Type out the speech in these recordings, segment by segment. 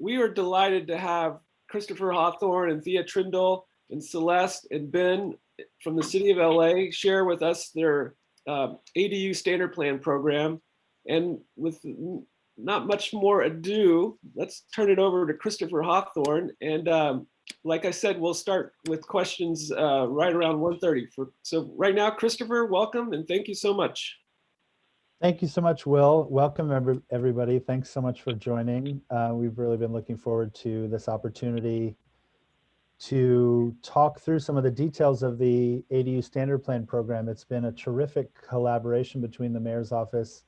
we are delighted to have Christopher Hawthorne and Thea Trindle and Celeste and Ben from the city of LA share with us their ADU standard plan program. And with not much more ado, let's turn it over to Christopher Hawthorne. And like I said, we'll start with questions right around 1:30. So right now, Christopher, welcome and thank you so much. Thank you so much, Will. Welcome, everybody. Thanks so much for joining. We've really been looking forward to this opportunity to talk through some of the details of the ADU Standard Plan program. It's been a terrific collaboration between the Mayor's Office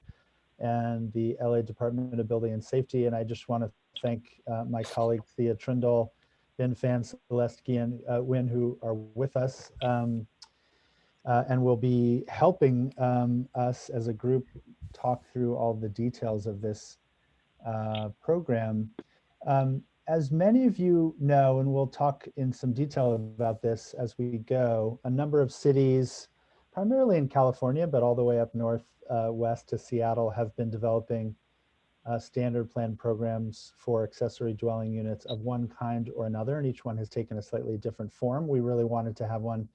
and the LA Department of Building and Safety. And I just want to thank my colleague, Thea Trindle, Ben Fan, Celeste Wynn, who are with us. And will be helping us as a group talk through all the details of this program. As many of you know, and we'll talk in some detail about this as we go, a number of cities, primarily in California, but all the way up north west to Seattle, have been developing standard plan programs for accessory dwelling units of one kind or another, and each one has taken a slightly different form. We really wanted to have one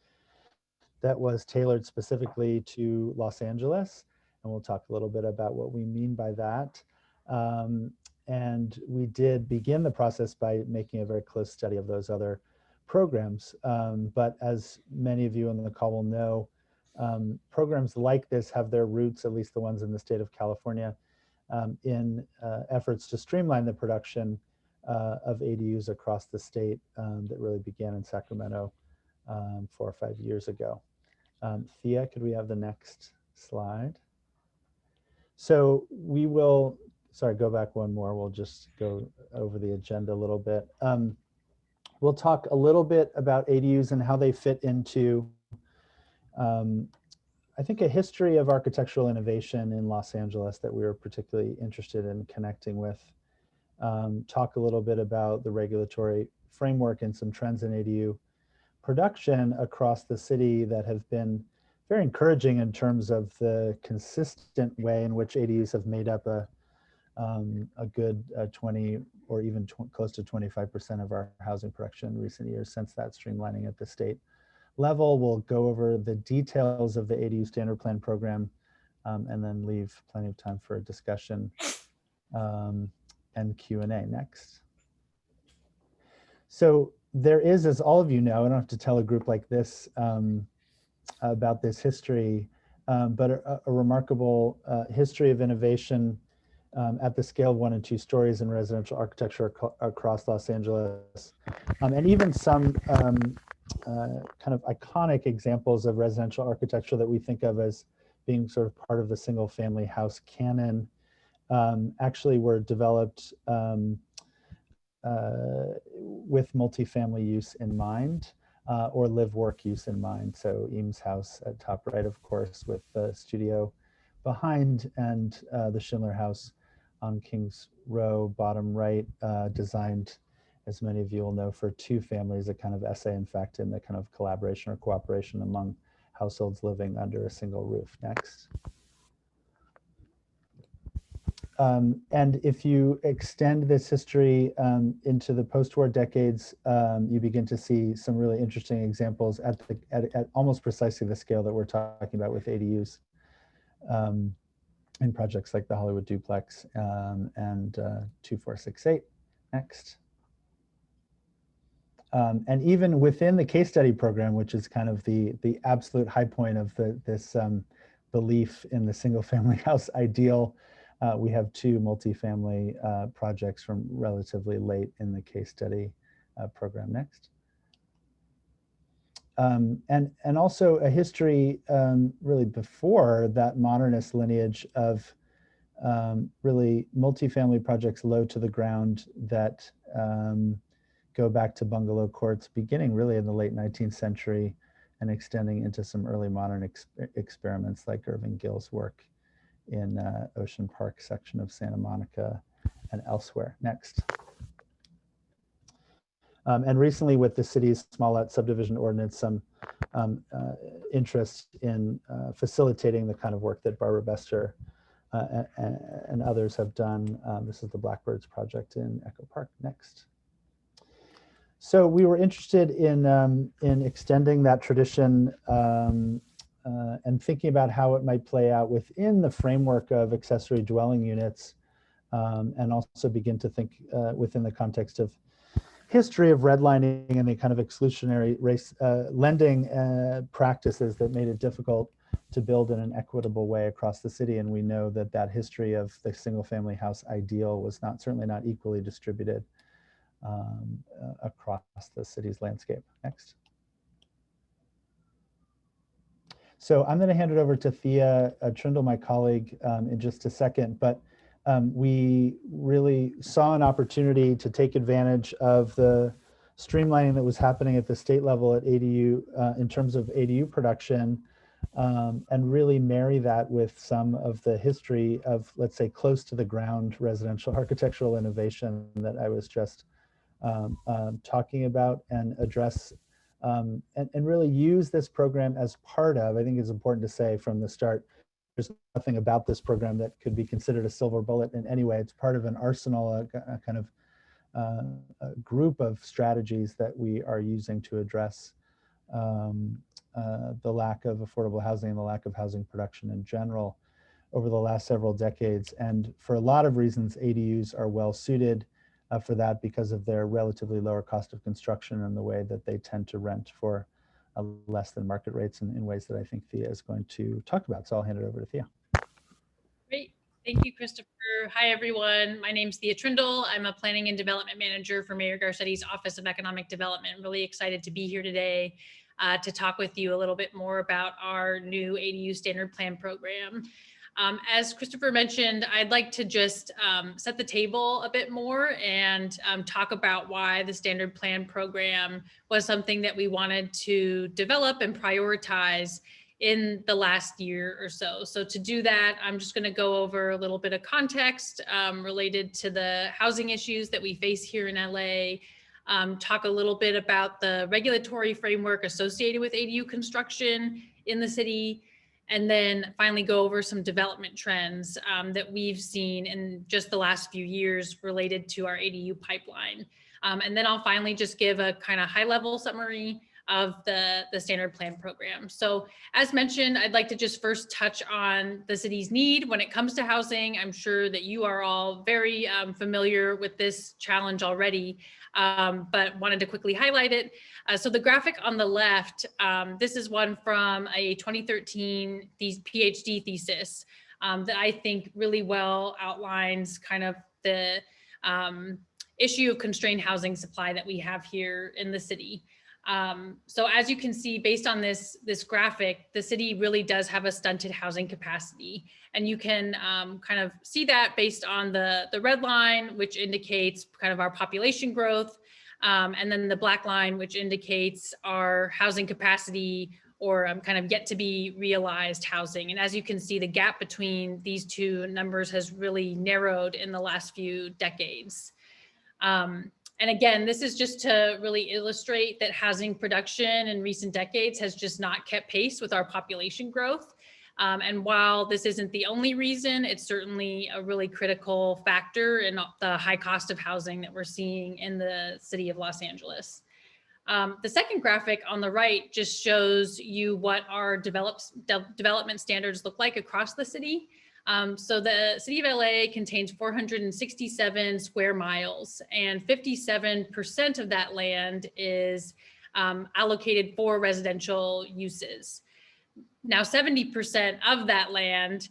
that was tailored specifically to Los Angeles. And we'll talk a little bit about what we mean by that. And we did begin the process by making a very close study of those other programs. But as many of you on the call will know, programs like this have their roots, at least the ones in the state of California, in efforts to streamline the production of ADUs across the state that really began in Sacramento 4 or 5 years ago. Thea, could we have the next slide? So we will, sorry, go back one more. We'll just go over the agenda a little bit. We'll talk a little bit about ADUs and how they fit into, I think, a history of architectural innovation in Los Angeles that we were particularly interested in connecting with. Talk a little bit about the regulatory framework and some trends in ADU production across the city that have been very encouraging in terms of the consistent way in which ADUs have made up a good 20 or even close to 25% of our housing production in recent years since that streamlining at the state level. We'll go over the details of the ADU Standard Plan program and then leave plenty of time for a discussion and Q&A next. So there is, as all of you know, I don't have to tell a group like this about this history, but a remarkable history of innovation at the scale of 1 and 2 stories in residential architecture across Los Angeles. And even some kind of iconic examples of residential architecture that we think of as being sort of part of the single family house canon actually were developed with multifamily use in mind or live work use in mind. So Eames House at top right, of course, with the studio behind, and the Schindler House on Kings Row, bottom right, designed, as many of you will know, for 2 families, a kind of essay, in fact, in the kind of collaboration or cooperation among households living under a single roof. Next. And if you extend this history into the post-war decades, you begin to see some really interesting examples at almost precisely the scale that we're talking about with ADUs in projects like the Hollywood Duplex and 2468. Next. And even within the case study program, which is kind of the absolute high point of this belief in the single family house ideal, we have 2 multifamily projects from relatively late in the case study program. Next. And also a history really before that modernist lineage of really multifamily projects low to the ground that go back to bungalow courts beginning really in the late 19th century and extending into some early modern experiments like Irving Gill's work in Ocean Park section of Santa Monica and elsewhere. Next. And recently with the city's small lot subdivision ordinance, some interest in facilitating the kind of work that Barbara Bester and others have done. This is the Blackbirds project in Echo Park. Next. So we were interested in extending that tradition and thinking about how it might play out within the framework of accessory dwelling units, and also begin to think within the context of history of redlining and the kind of exclusionary race lending practices that made it difficult to build in an equitable way across the city. And we know that that history of the single family house ideal was certainly not equally distributed across the city's landscape. Next. So I'm going to hand it over to Thea Trindle, my colleague, in just a second, but we really saw an opportunity to take advantage of the streamlining that was happening at the state level at ADU in terms of ADU production, and really marry that with some of the history of, let's say, close to the ground residential architectural innovation that I was just talking about, and address and really use this program as part of, I think it's important to say from the start, there's nothing about this program that could be considered a silver bullet in any way. It's part of an arsenal, a kind of a group of strategies that we are using to address the lack of affordable housing and the lack of housing production in general over the last several decades. And for a lot of reasons, ADUs are well suited for that because of their relatively lower cost of construction and the way that they tend to rent for less than market rates in ways that I think Thea is going to talk about. So I'll hand it over to Thea. Great. Thank you, Christopher. Hi, everyone. My name's Thea Trindle. I'm a planning and development manager for Mayor Garcetti's Office of Economic Development. I'm really excited to be here today to talk with you a little bit more about our new ADU standard plan program. As Christopher mentioned, I'd like to just set the table a bit more and talk about why the standard plan program was something that we wanted to develop and prioritize in the last year or so. So to do that, I'm just going to go over a little bit of context related to the housing issues that we face here in LA, talk a little bit about the regulatory framework associated with ADU construction in the city, and then finally go over some development trends that we've seen in just the last few years related to our ADU pipeline. And then I'll finally just give a kind of high-level summary of the standard plan program. So as mentioned, I'd like to just first touch on the city's need when it comes to housing. I'm sure that you are all very familiar with this challenge already, but wanted to quickly highlight it. So the graphic on the left, this is one from a 2013 PhD thesis that I think really well outlines kind of the issue of constrained housing supply that we have here in the city. So as you can see, based on this graphic, the city really does have a stunted housing capacity. And you can kind of see that based on the red line, which indicates kind of our population growth, and then the black line, which indicates our housing capacity or kind of yet to be realized housing. And as you can see, the gap between these two numbers has really narrowed in the last few decades. And again, this is just to really illustrate that housing production in recent decades has just not kept pace with our population growth. And while this isn't the only reason, it's certainly a really critical factor in the high cost of housing that we're seeing in the city of Los Angeles. The second graphic on the right just shows you what our development standards look like across the city. So the city of LA contains 467 square miles, and 57% of that land is allocated for residential uses. Now, 70% of that land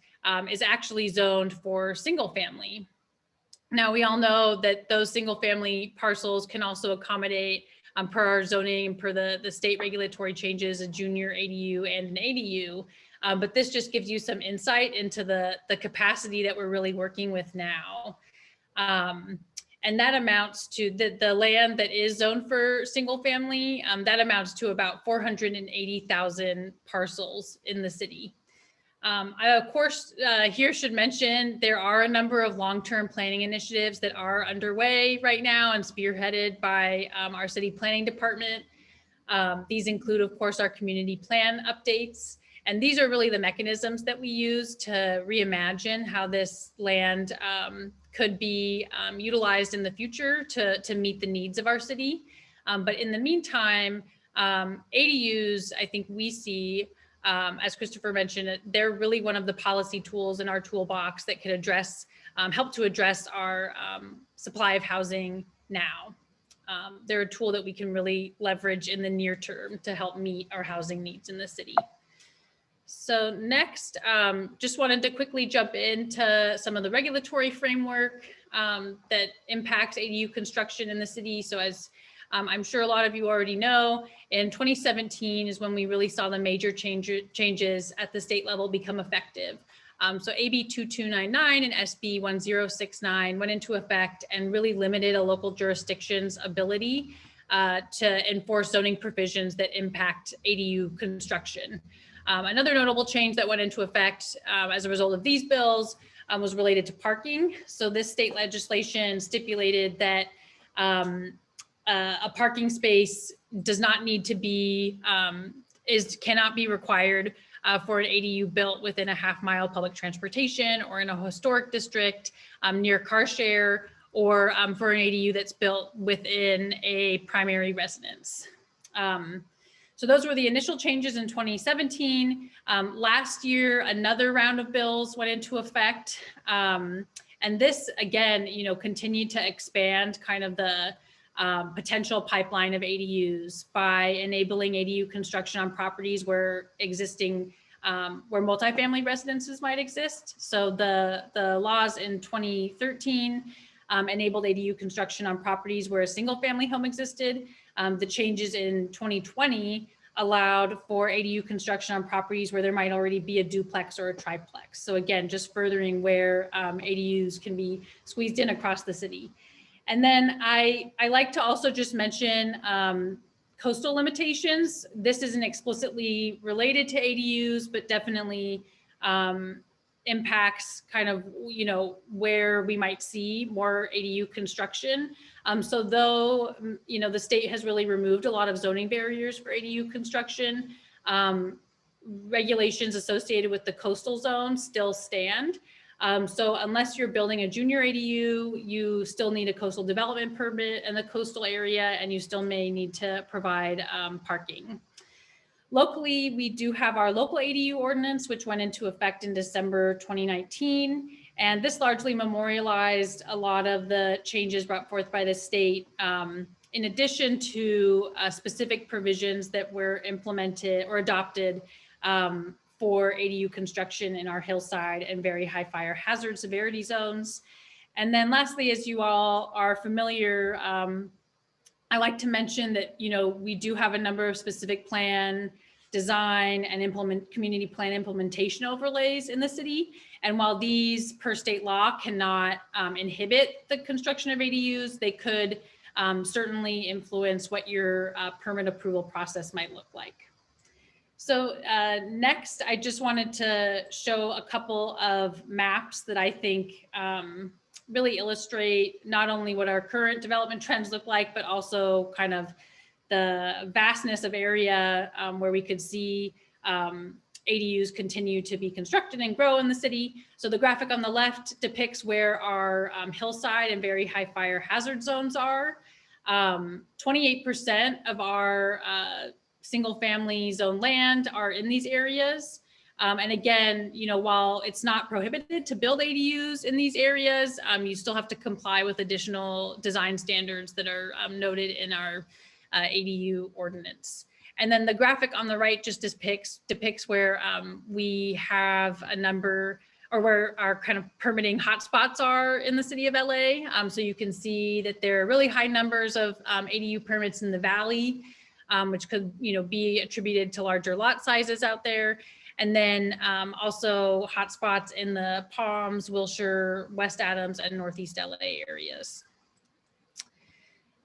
is actually zoned for single family. Now, we all know that those single family parcels can also accommodate, per our zoning and per the state regulatory changes, a junior ADU and an ADU. But this just gives you some insight into the capacity that we're really working with now. And that amounts to the land that is zoned for single family, that amounts to about 480,000 parcels in the city. I, of course, here should mention there are a number of long-term planning initiatives that are underway right now and spearheaded by our city planning department. These include, of course, our community plan updates. And these are really the mechanisms that we use to reimagine how this land could be utilized in the future to meet the needs of our city. But in the meantime, ADUs, I think we see, as Christopher mentioned, they're really one of the policy tools in our toolbox that could address, help to address our supply of housing now. They're a tool that we can really leverage in the near term to help meet our housing needs in the city. So next, just wanted to quickly jump into some of the regulatory framework that impacts ADU construction in the city. So as I'm sure a lot of you already know, in 2017 is when we really saw the major changes at the state level become effective. So AB 2299 and SB 1069 went into effect and really limited a local jurisdiction's ability to enforce zoning provisions that impact ADU construction. Another notable change that went into effect as a result of these bills was related to parking. So this state legislation stipulated that a parking space does not need to be, cannot be required for an ADU built within a half-mile public transportation or in a historic district near car share, or for an ADU that's built within a primary residence. So those were the initial changes in 2017. Last year, another round of bills went into effect. And this, again, continued to expand kind of the potential pipeline of ADUs by enabling ADU construction on properties where where multifamily residences might exist. So the laws in 2013 enabled ADU construction on properties where a single family home existed. The changes in 2020 allowed for ADU construction on properties where there might already be a duplex or a triplex. So again, just furthering where ADUs can be squeezed in across the city. And then I like to also just mention coastal limitations. This isn't explicitly related to ADUs, but definitely impacts kind of, where we might see more ADU construction. So though, the state has really removed a lot of zoning barriers for ADU construction, regulations associated with the coastal zone still stand. So unless you're building a junior ADU, you still need a coastal development permit in the coastal area, and you still may need to provide parking. Locally, we do have our local ADU ordinance, which went into effect in December 2019. And this largely memorialized a lot of the changes brought forth by the state, in addition to specific provisions that were implemented or adopted for ADU construction in our hillside and very high fire hazard severity zones. And then lastly, as you all are familiar, I like to mention that, we do have a number of specific plan design and community plan implementation overlays in the city. And while these per state law cannot inhibit the construction of ADUs, they could certainly influence what your permit approval process might look like. So next, I just wanted to show a couple of maps that I think really illustrate not only what our current development trends look like, but also kind of the vastness of area where we could see ADUs continue to be constructed and grow in the city. So the graphic on the left depicts where our hillside and very high fire hazard zones are. 28% of our single family zone land are in these areas. And again, while it's not prohibited to build ADUs in these areas, you still have to comply with additional design standards that are noted in our ADU ordinance. And then the graphic on the right just depicts where we have a number, or where our kind of permitting hotspots are in the city of LA. So you can see that there are really high numbers of ADU permits in the valley, which could be attributed to larger lot sizes out there. And then also hotspots in the Palms, Wilshire, West Adams, and Northeast LA areas.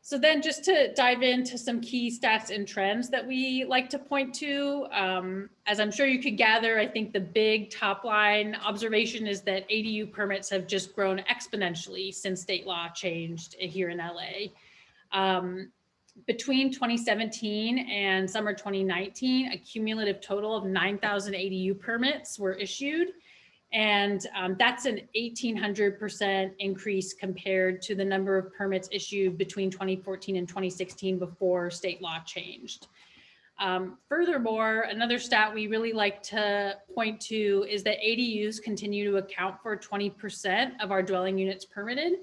So then just to dive into some key stats and trends that we like to point to, as I'm sure you could gather, I think the big top line observation is that ADU permits have just grown exponentially since state law changed here in LA. Between 2017 and summer 2019, a cumulative total of 9,000 ADU permits were issued. And that's an 1,800% increase compared to the number of permits issued between 2014 and 2016 before state law changed. Furthermore, another stat we really like to point to is that ADUs continue to account for 20% of our dwelling units permitted.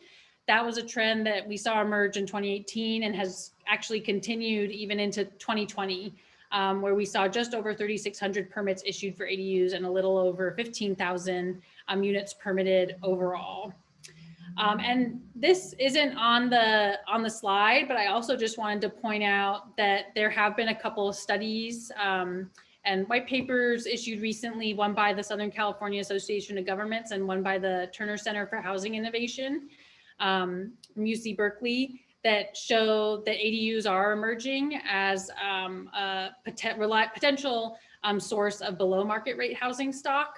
That was a trend that we saw emerge in 2018 and has actually continued even into 2020, where we saw just over 3,600 permits issued for ADUs and a little over 15,000 units permitted overall. And this isn't on the slide, but I also just wanted to point out that there have been a couple of studies and white papers issued recently, one by the Southern California Association of Governments and one by the Turner Center for Housing Innovation from UC Berkeley, that show that ADUs are emerging as a potential source of below market rate housing stock.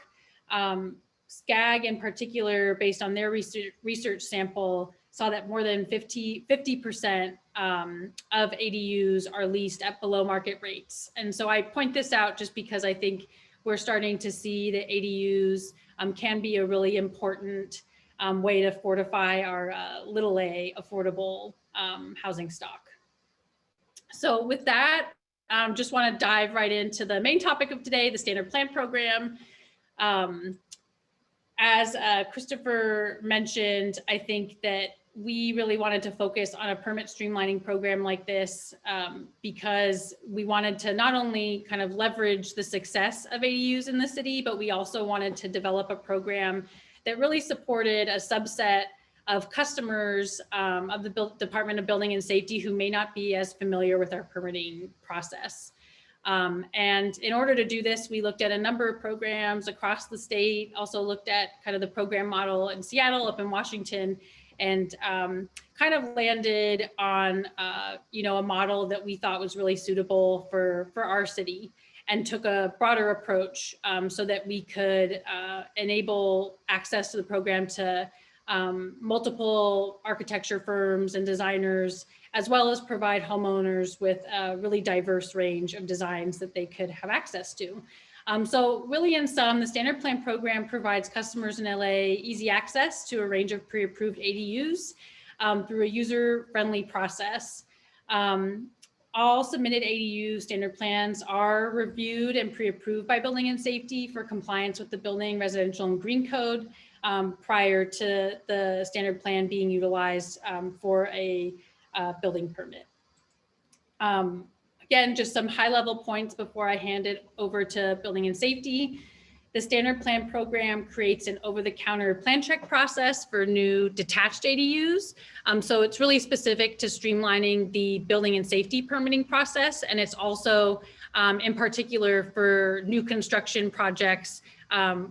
SCAG in particular, based on their research sample, saw that more than 50% of ADUs are leased at below market rates. And so I point this out just because I think we're starting to see that ADUs can be a really important way to fortify our little a affordable housing stock. So with that, just want to dive right into the main topic of today, the standard plan program. As Christopher mentioned, I think that we really wanted to focus on a permit streamlining program like this because we wanted to not only kind of leverage the success of ADUs in the city, but we also wanted to develop a program that really supported a subset of customers of the Department of Building and Safety who may not be as familiar with our permitting process. And in order to do this, we looked at a number of programs across the state, also looked at kind of the program model in Seattle, up in Washington, and kind of landed on a model that we thought was really suitable for our city, and took a broader approach so that we could enable access to the program to multiple architecture firms and designers, as well as provide homeowners with a really diverse range of designs that they could have access to. So really in sum, the standard plan program provides customers in LA easy access to a range of pre-approved ADUs through a user-friendly process. All submitted ADU standard plans are reviewed and pre-approved by Building and Safety for compliance with the Building, Residential, and Green Code prior to the standard plan being utilized for a building permit. Again, just some high-level points before I hand it over to Building and Safety. The standard plan program creates an over-the-counter plan check process for new detached ADUs. So it's really specific to streamlining the building and safety permitting process. And it's also in particular for new construction projects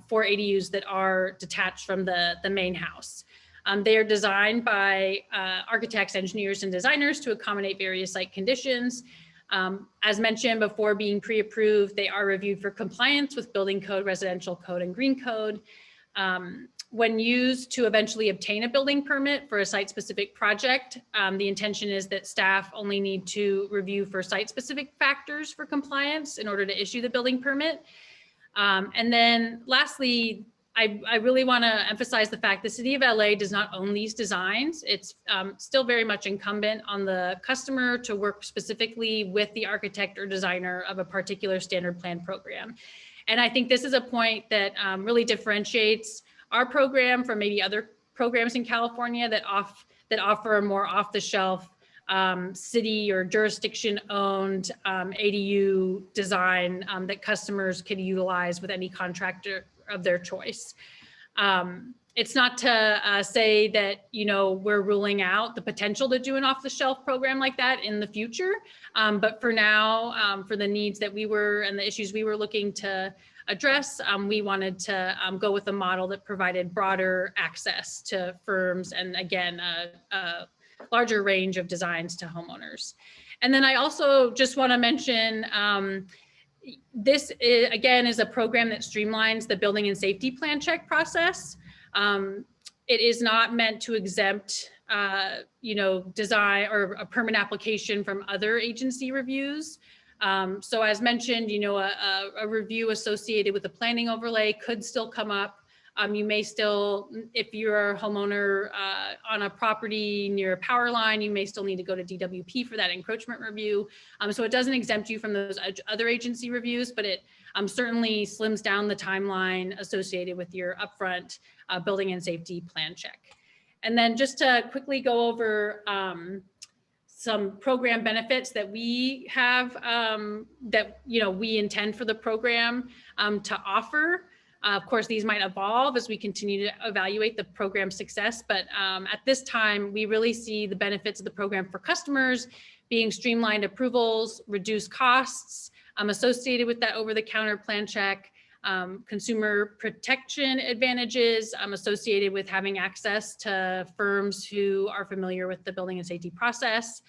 for ADUs that are detached from the main house. They are designed by architects, engineers, and designers to accommodate various site conditions. As mentioned before, being pre-approved, they are reviewed for compliance with building code, residential code, and green code. When used to eventually obtain a building permit for a site-specific project, the intention is that staff only need to review for site-specific factors for compliance in order to issue the building permit. And then lastly, I really want to emphasize the fact the City of LA does not own these designs. It's still very much incumbent on the customer to work specifically with the architect or designer of a particular standard plan program. And I think this is a point that really differentiates our program from maybe other programs in California that offer a more off-the-shelf city or jurisdiction-owned ADU design that customers can utilize with any contractor of their choice. It's not to say that, we're ruling out the potential to do an off-the-shelf program like that in the future. But for now, for the needs that we were and the issues we were looking to address, we wanted to go with a model that provided broader access to firms and, again, a larger range of designs to homeowners. And then I also just want to mention this again is a program that streamlines the building and safety plan check process. It is not meant to exempt design or a permit application from other agency reviews. So as mentioned, a review associated with the planning overlay could still come up. You may still, if you're a homeowner on a property near a power line, you may still need to go to DWP for that encroachment review. So it doesn't exempt you from those other agency reviews, but it certainly slims down the timeline associated with your upfront building and safety plan check. And then just to quickly go over some program benefits that we have that we intend for the program to offer. Of course, these might evolve as we continue to evaluate the program's success, but at this time, we really see the benefits of the program for customers being streamlined approvals, reduced costs associated with that over-the-counter plan check, consumer protection advantages associated with having access to firms who are familiar with the building and safety process.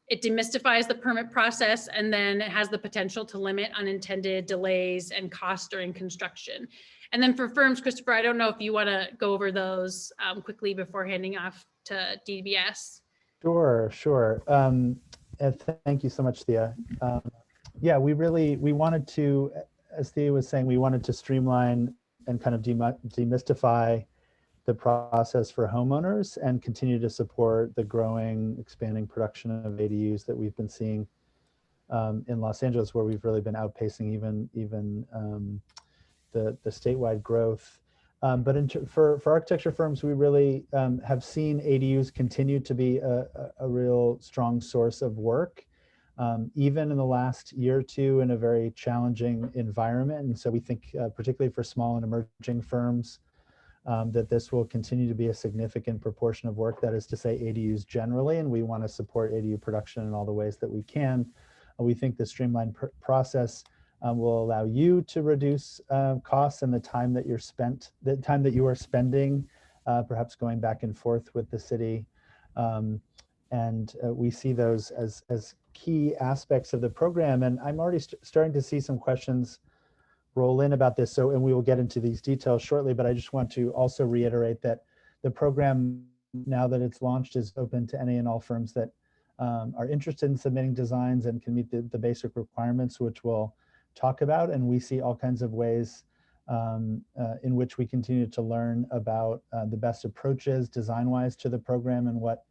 It demystifies the permit process, and then it has the potential to limit unintended delays and costs during construction. And then for firms, Christopher, I don't know if you want to go over those quickly before handing off to DBS. Sure. And thank you so much, Thea. Yeah, we wanted to, as Thea was saying, we wanted to streamline and kind of demystify the process for homeowners and continue to support the growing, expanding production of ADUs that we've been seeing in Los Angeles, where we've really been outpacing even the statewide growth. But for architecture firms, we really have seen ADUs continue to be a real strong source of work, even in the last year or two in a very challenging environment. And so we think particularly for small and emerging firms, that this will continue to be a significant proportion of work, that is to say ADUs generally, and we want to support ADU production in all the ways that we can. We think the streamlined process will allow you to reduce costs and the time that you are spending, perhaps going back and forth with the city. And we see those as key aspects of the program. And I'm already starting to see some questions roll in about this. And we will get into these details shortly, but I just want to also reiterate that the program, now that it's launched, is open to any and all firms that are interested in submitting designs and can meet the basic requirements, which we'll talk about. And we see all kinds of ways in which we continue to learn about the best approaches design-wise to the program and what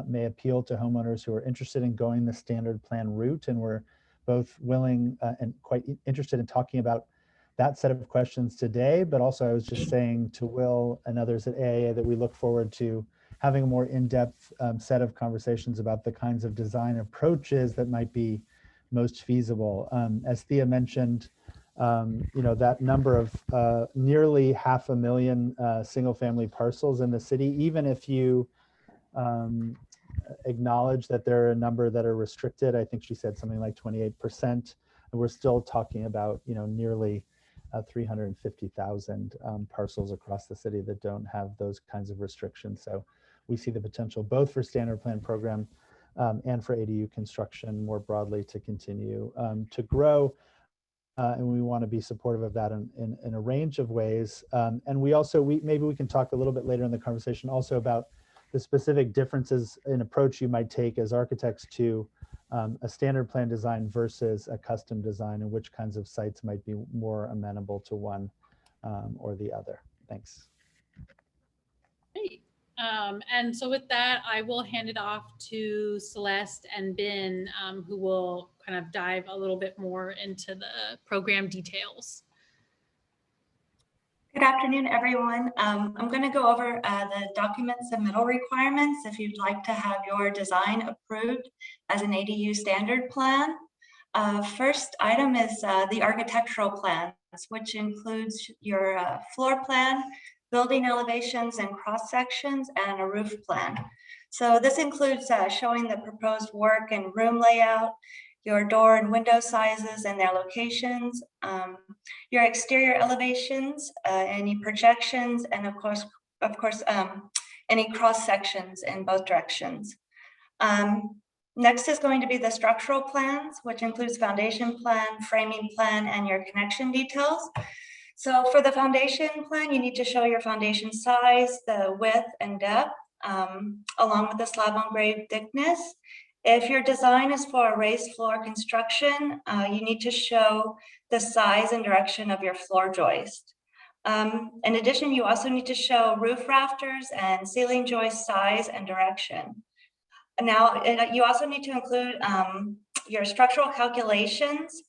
may appeal to homeowners who are interested in going the standard plan route. And we're both willing and quite interested in talking about that set of questions today, but also I was just saying to Will and others at AIA that we look forward to having a more in-depth set of conversations about the kinds of design approaches that might be most feasible. As Thea mentioned, that number of nearly 500,000 single-family parcels in the city, even if you acknowledge that there are a number that are restricted, I think she said something like 28%, and we're still talking about nearly 350,000 parcels across the city that don't have those kinds of restrictions. So we see the potential both for standard plan program and for ADU construction more broadly to continue to grow. And we want to be supportive of that in a range of ways. And we also, maybe we can talk a little bit later in the conversation also about the specific differences in approach you might take as architects to a standard plan design versus a custom design, and which kinds of sites might be more amenable to one or the other. Thanks. Great. And so with that, I will hand it off to Celeste and Ben, who will kind of dive a little bit more into the program details. Good afternoon, everyone. I'm going to go over the document submittal requirements if you'd like to have your design approved as an ADU standard plan. First item is the architectural plans, which includes your floor plan, building elevations and cross sections, and a roof plan. So this includes showing the proposed work and room layout, your door and window sizes and their locations, your exterior elevations, any projections, and of course, any cross sections in both directions. Next is going to be the structural plans, which includes foundation plan, framing plan, and your connection details. So for the foundation plan, you need to show your foundation size, the width and depth, along with the slab on grade thickness. If your design is for a raised floor construction, you need to show the size and direction of your floor joist. In addition, you also need to show roof rafters and ceiling joist size and direction. Now, you also need to include your structural calculations.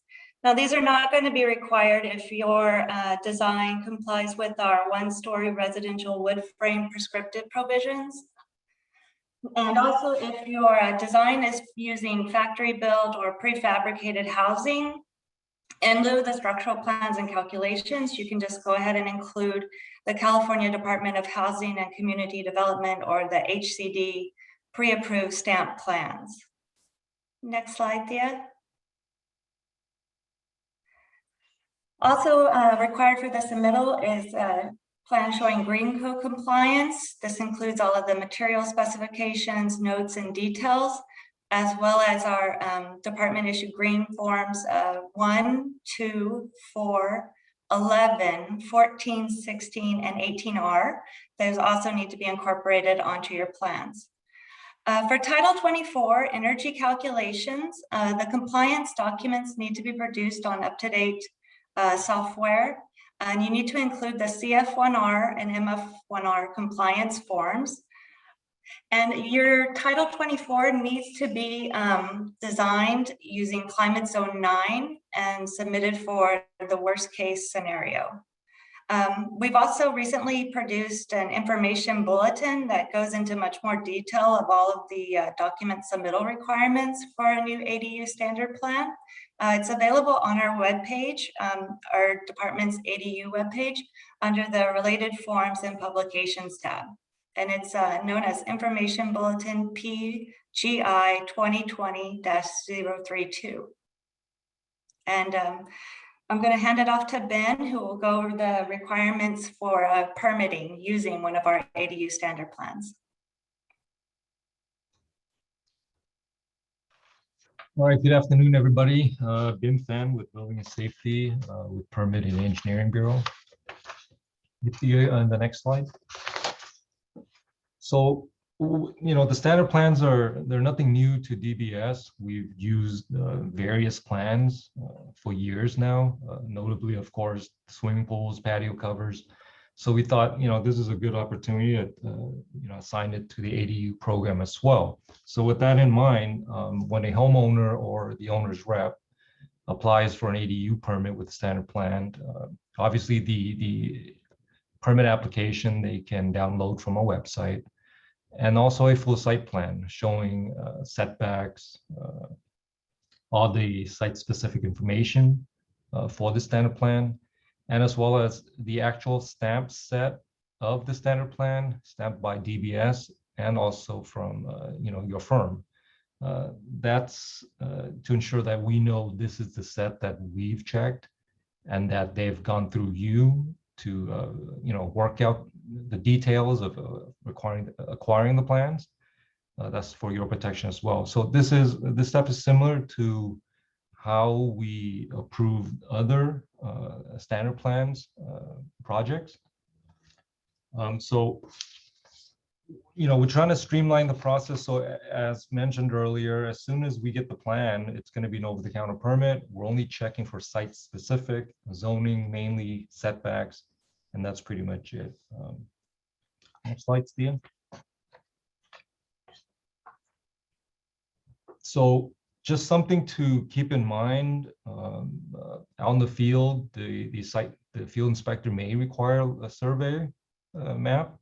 Now, these are not going to be required if your design complies with our one-story residential wood frame prescriptive provisions. And also, if your design is using factory built or prefabricated housing, in lieu of the structural plans and calculations, you can just go ahead and include the California Department of Housing and Community Development, or the HCD, pre-approved stamp plans. Next slide, Thea. Also required for the submittal is a plan showing Green Code compliance. This includes all of the material specifications, notes, and details, as well as our department issued green forms 1, 2, 4, 11, 14, 16, and 18R. Those also need to be incorporated onto your plans. For Title 24 energy calculations, the compliance documents need to be produced on up-to-date software, and you need to include the CF1R and MF1R compliance forms. And your Title 24 needs to be designed using Climate Zone 9 and submitted for the worst case scenario. We've also recently produced an information bulletin that goes into much more detail of all of the document submittal requirements for a new ADU standard plan. It's available on our webpage, our department's ADU webpage, under the related forms and publications tab. And it's known as Information Bulletin PGI 2020-032. And I'm going to hand it off to Ben, who will go over the requirements for permitting using one of our ADU standard plans. All right, good afternoon, everybody. Ben Fan with Building and Safety with Permit and Engineering Bureau. Get you on the next slide. So, you know, the standard plans they're nothing new to DBS. We've used various plans for years now, notably, of course, swimming pools, patio covers. So we thought, you know, this is a good opportunity to, you know, assign it to the ADU program as well. So with that in mind, when a homeowner or the owner's rep applies for an ADU permit with the standard plan, obviously the permit application they can download from a website, and also a full site plan showing setbacks, all the site-specific information for the standard plan, and as well as the actual stamp set of the standard plan, stamped by DBS, and also from you know, your firm. That's to ensure that we know this is the set that we've checked, and that they've gone through you to you know, work out the details of acquiring the plans. That's for your protection as well. So this step is similar to how we approve other standard plans projects. So, you know, we're trying to streamline the process. So as mentioned earlier, as soon as we get the plan, it's going to be an over-the-counter permit. We're only checking for site-specific zoning, mainly setbacks, and that's pretty much it. Next slide, Steve. So just something to keep in mind, out in the field, the field inspector may require a survey map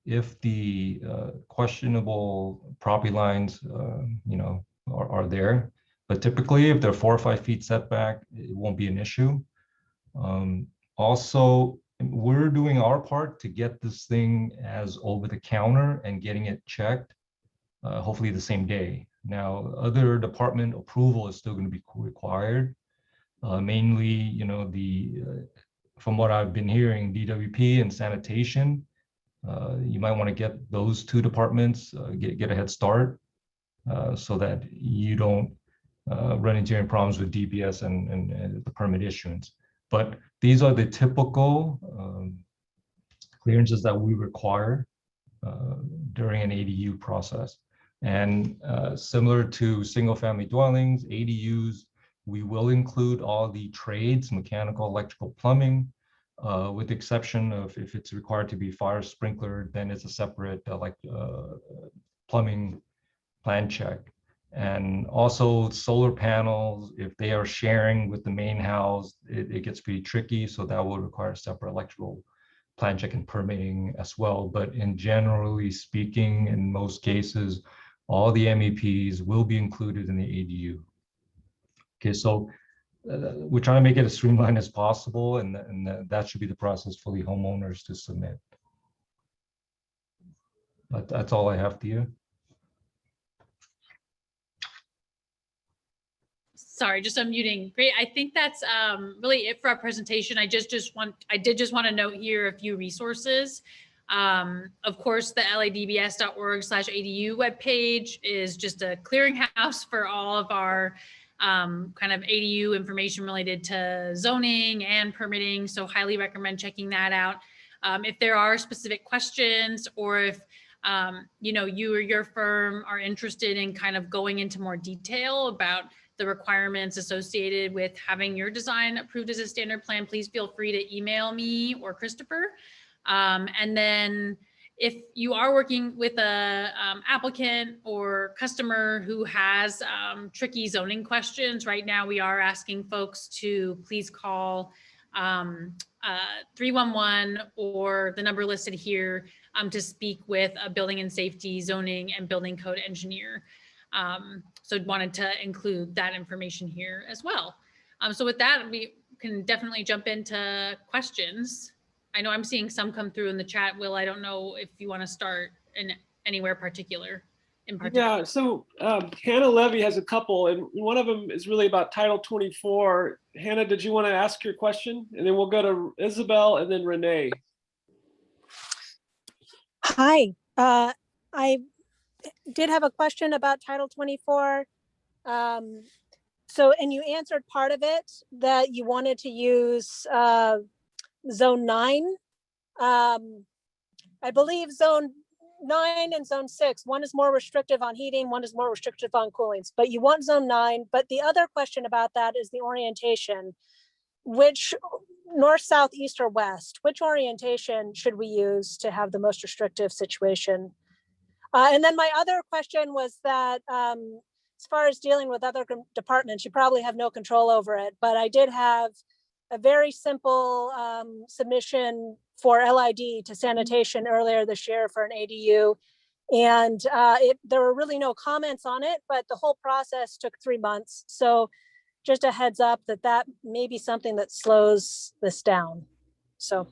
if the questionable property lines, you know, are there. But typically, if they're 4 or 5 feet setback, it won't be an issue. Also, we're doing our part to get this thing as over the counter and getting it checked, hopefully the same day. Now, other department approval is still going to be required. Mainly, you know, from what I've been hearing, DWP and sanitation. You might want to get those 2 departments, get a head start, so that you don't run into any problems with DBS and the permit issuance. But these are the typical clearances that we require during an ADU process. And similar to single family dwellings, ADUs, we will include all the trades, mechanical, electrical, plumbing, with the exception of if it's required to be fire sprinkler, then it's a separate plumbing plan check. And also solar panels, if they are sharing with the main house, it gets pretty tricky. So that will require a separate electrical plan check and permitting as well. But in generally speaking, in most cases, all the MEPs will be included in the ADU. Okay, so we're trying to make it as streamlined as possible, and that should be the process for the homeowners to submit. But that's all I have to you. Sorry, just unmuting. Great. I think that's really it for our presentation. I did just want to note here a few resources. Of course, the ladbs.org/ADU webpage is just a clearinghouse for all of our kind of ADU information related to zoning and permitting. So highly recommend checking that out. If there are specific questions, or if you or your firm are interested in kind of going into more detail about the requirements associated with having your design approved as a standard plan, please feel free to email me or Christopher. And then if you are working with a applicant or customer who has tricky zoning questions, right now we are asking folks to please call 311 or the number listed here to speak with a building and safety, zoning, and building code engineer. So wanted to include that information here as well. So with that, we can definitely jump into questions. I know I'm seeing some come through in the chat. Will, I don't know if you want to start in anywhere particular. Yeah, so Hannah Levy has a couple, and one of them is really about Title 24. Hannah, did you want to ask your question? And then we'll go to Isabel and then Renee. Hi, I did have a question about Title 24. And you answered part of it, that you wanted to use Zone 9. I believe Zone 9 and Zone 6, one is more restrictive on heating, one is more restrictive on cooling, but you want Zone 9. But the other question about that is the orientation. Which north, south, east, or west, which orientation should we use to have the most restrictive situation? And then my other question was that as far as dealing with other departments, you probably have no control over it, but I did have a very simple submission for LID to sanitation earlier this year for an ADU. And there were really no comments on it, but the whole process took 3 months. So just a heads up that may be something that slows this down. So.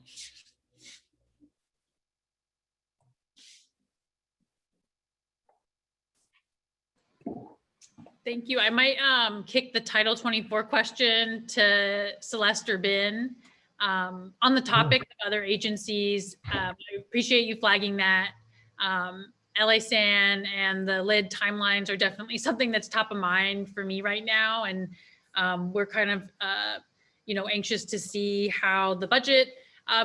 Thank you. I might kick the Title 24 question to Celeste or Ben. On the topic of other agencies, I appreciate you flagging that. LASAN and the LID timelines are definitely something that's top of mind for me right now. And we're kind of, anxious to see how the budget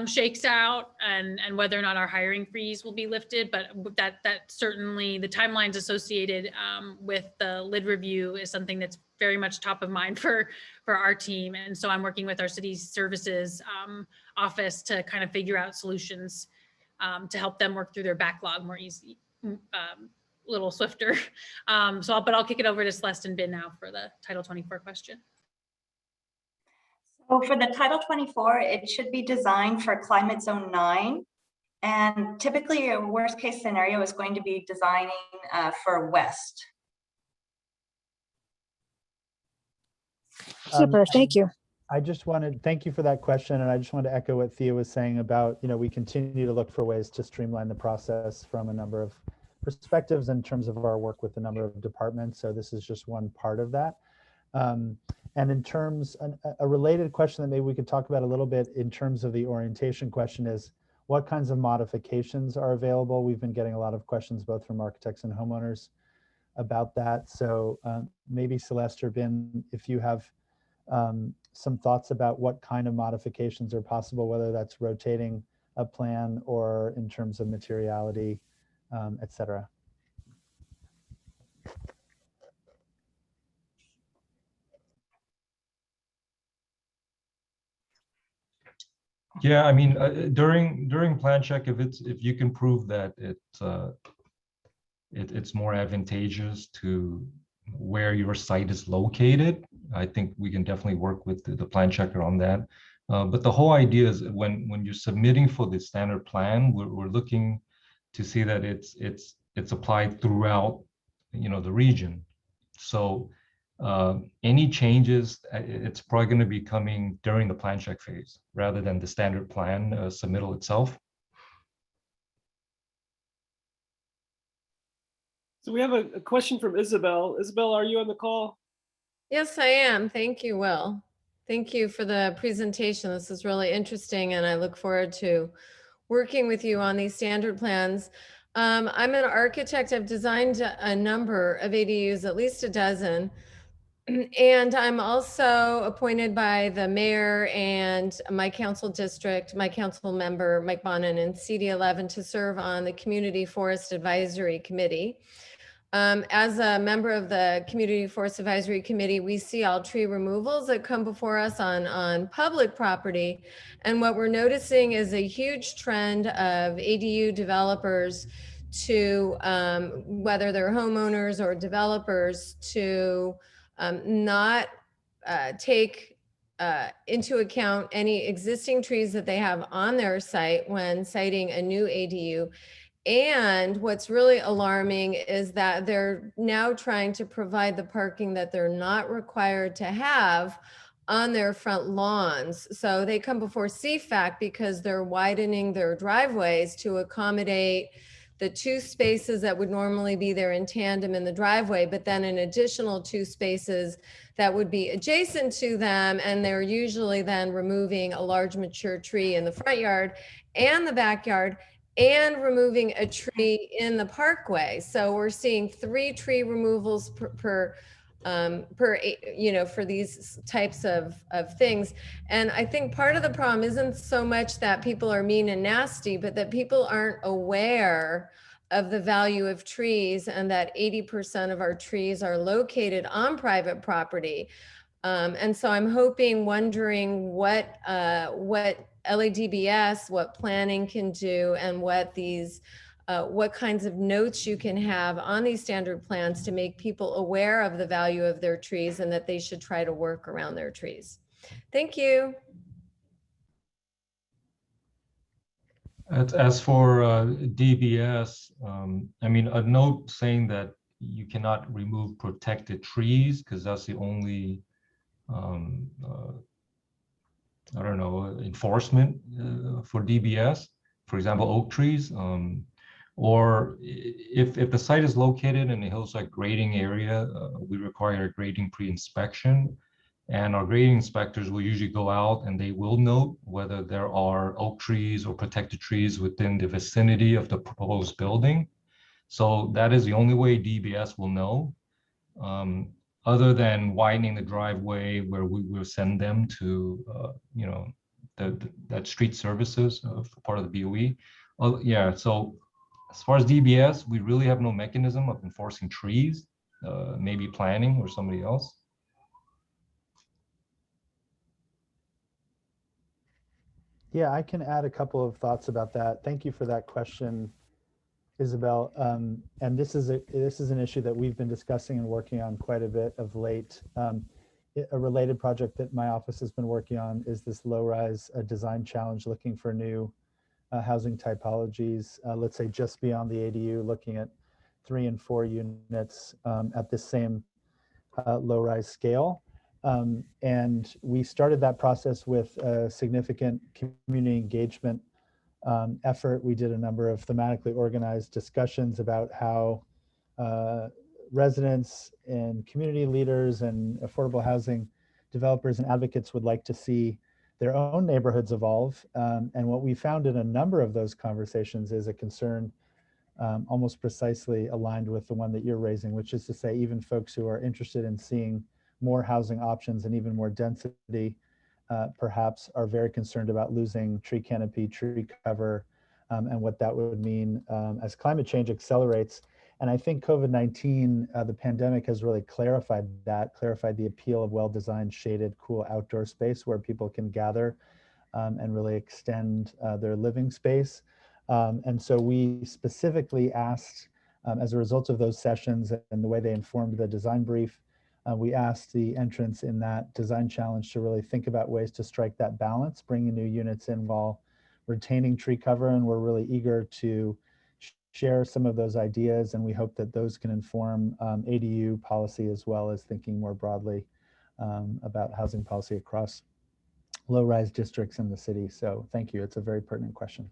shakes out and whether or not our hiring freeze will be lifted. But that certainly the timelines associated with the LID review is something that's very much top of mind for our team. And so I'm working with our city services office to kind of figure out solutions to help them work through their backlog more easy, little swifter. But I'll kick it over to Celeste and Ben now for the Title 24 question. So for the Title 24, it should be designed for climate zone 9. And typically a worst case scenario is going to be designing for west. Super, thank you. Thank you for that question. And I just wanted to echo what Thea was saying about, we continue to look for ways to streamline the process from a number of perspectives in terms of our work with a number of departments. So this is just one part of that. And in terms, a related question that maybe we could talk about a little bit in terms of the orientation question is, what kinds of modifications are available? We've been getting a lot of questions both from architects and homeowners about that. So maybe Celeste or Ben, if you have some thoughts about what kind of modifications are possible, whether that's rotating a plan or in terms of materiality, et cetera. Yeah, I mean, during plan check, if you can prove that it's more advantageous to where your site is located, I think we can definitely work with the plan checker on that. But the whole idea is when you're submitting for the standard plan, we're looking to see that it's applied throughout, the region. So any changes, it's probably going to be coming during the plan check phase rather than the standard plan submittal itself. So we have a question from Isabel. Isabel, are you on the call? Yes, I am. Thank you, Will. Thank you for the presentation. This is really interesting, and I look forward to working with you on these standard plans. I'm an architect. I've designed a number of ADUs, at least a dozen. And I'm also appointed by the mayor and my council district, my council member, Mike Bonin, and CD11 to serve on the Community Forest Advisory Committee. As a member of the Community Forest Advisory Committee, we see all tree removals that come before us on public property. And what we're noticing is a huge trend of ADU developers to, whether they're homeowners or developers, to not take into account any existing trees that they have on their site when siting a new ADU. And what's really alarming is that they're now trying to provide the parking that they're not required to have on their front lawns. So they come before CFAC because they're widening their driveways to accommodate the 2 spaces that would normally be there in tandem in the driveway, but then an additional 2 spaces that would be adjacent to them. And they're usually then removing a large mature tree in the front yard and the backyard, and removing a tree in the parkway. So we're seeing 3 tree removals per for these types of things. And I think part of the problem isn't so much that people are mean and nasty, but that people aren't aware of the value of trees, and that 80% of our trees are located on private property. And so I'm wondering what LADBS, what planning can do, and what kinds of notes you can have on these standard plans to make people aware of the value of their trees and that they should try to work around their trees. Thank you. As for DBS, I mean, a note saying that you cannot remove protected trees because that's the only I don't know, enforcement for DBS, for example, oak trees, or if the site is located in a hillside grading area, we require a grading pre-inspection, and our grading inspectors will usually go out and they will note whether there are oak trees or protected trees within the vicinity of the proposed building. So that is the only way DBS will know. Other than widening the driveway, where we will send them to, that street services for part of the BOE. Yeah, so as far as DBS, we really have no mechanism of enforcing trees, maybe planning or somebody else. Yeah, I can add a couple of thoughts about that. Thank you for that question, Isabel. And this is an issue that we've been discussing and working on quite a bit of late. A related project that my office has been working on is this low-rise design challenge, looking for new housing typologies, let's say just beyond the ADU, looking at 3 and 4 units at the same low-rise scale. And we started that process with a significant community engagement effort. We did a number of thematically organized discussions about how residents and community leaders and affordable housing developers and advocates would like to see their own neighborhoods evolve. And what we found in a number of those conversations is a concern almost precisely aligned with the one that you're raising, which is to say even folks who are interested in seeing more housing options and even more density perhaps are very concerned about losing tree canopy, tree cover, and what that would mean as climate change accelerates. And I think COVID-19, the pandemic has really clarified the appeal of well-designed, shaded, cool outdoor space where people can gather and really extend their living space. And so we specifically asked, as a result of those sessions and the way they informed the design brief, we asked the entrants in that design challenge to really think about ways to strike that balance, bringing new units in while retaining tree cover. And we're really eager to share some of those ideas, and we hope that those can inform ADU policy as well as thinking more broadly about housing policy across low-rise districts in the city. So thank you. It's a very pertinent question.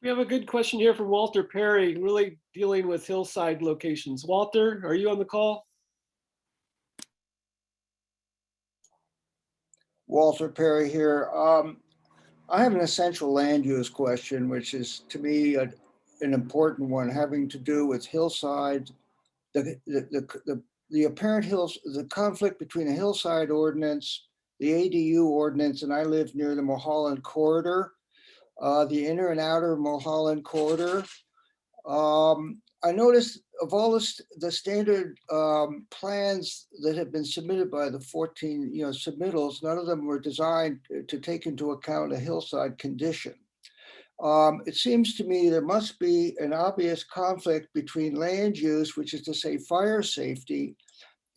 We have a good question here from Walter Perry, really dealing with hillside locations. Walter, are you on the call? Walter Perry here. I have an essential land use question, which is to me an important one, having to do with hillside, the apparent the conflict between the hillside ordinance, the ADU ordinance, and I live near the Mulholland corridor, the inner and outer Mulholland corridor. I noticed of all the standard plans that have been submitted by the 14 submittals, none of them were designed to take into account a hillside condition. It seems to me there must be an obvious conflict between land use, which is to say fire safety,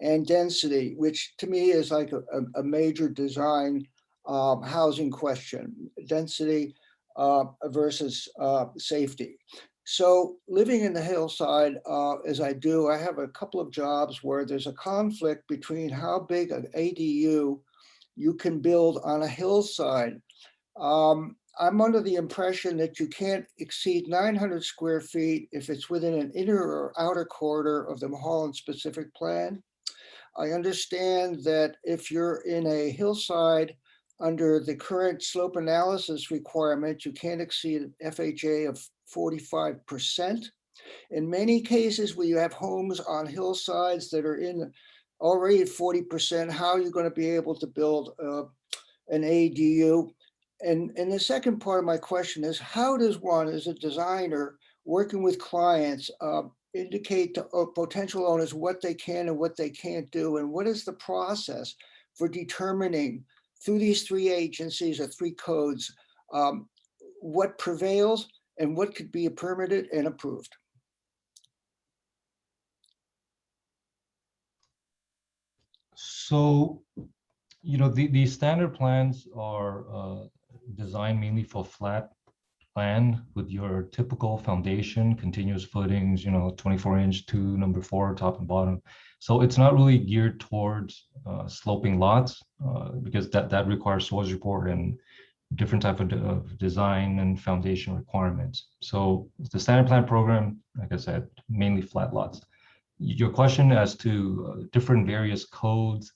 and density, which to me is like a major design housing question, density versus safety. So living in the hillside, as I do, I have a couple of jobs where there's a conflict between how big an ADU you can build on a hillside. I'm under the impression that you can't exceed 900 square feet if it's within an inner or outer corridor of the Mulholland specific plan. I understand that if you're in a hillside under the current slope analysis requirement, you can't exceed an FHA of 45%. In many cases where you have homes on hillsides that are in already at 40%, how are you going to be able to build an ADU? And the second part of my question is, how does one as a designer working with clients indicate to potential owners what they can and what they can't do? And what is the process for determining through these three agencies or three codes what prevails and what could be permitted and approved? So, these standard plans are designed mainly for flat land with your typical foundation, continuous footings, 24-inch to number 4, top and bottom. So it's not really geared towards sloping lots because that requires soils report and different type of design and foundation requirements. So the standard plan program, like I said, mainly flat lots. Your question as to different various codes,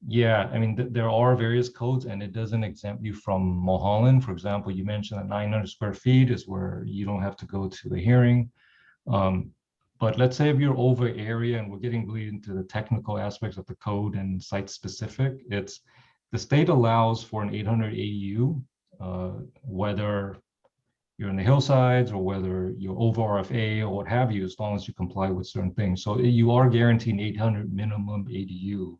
yeah, I mean, there are various codes and it doesn't exempt you from Mulholland. For example, you mentioned that 900 square feet is where you don't have to go to the hearing. But let's say if you're over area, and we're getting really into the technical aspects of the code and site specific, it's the state allows for an 800 ADU, whether you're in the hillsides or whether you're over RFA or what have you, as long as you comply with certain things. So you are guaranteed 800 minimum ADU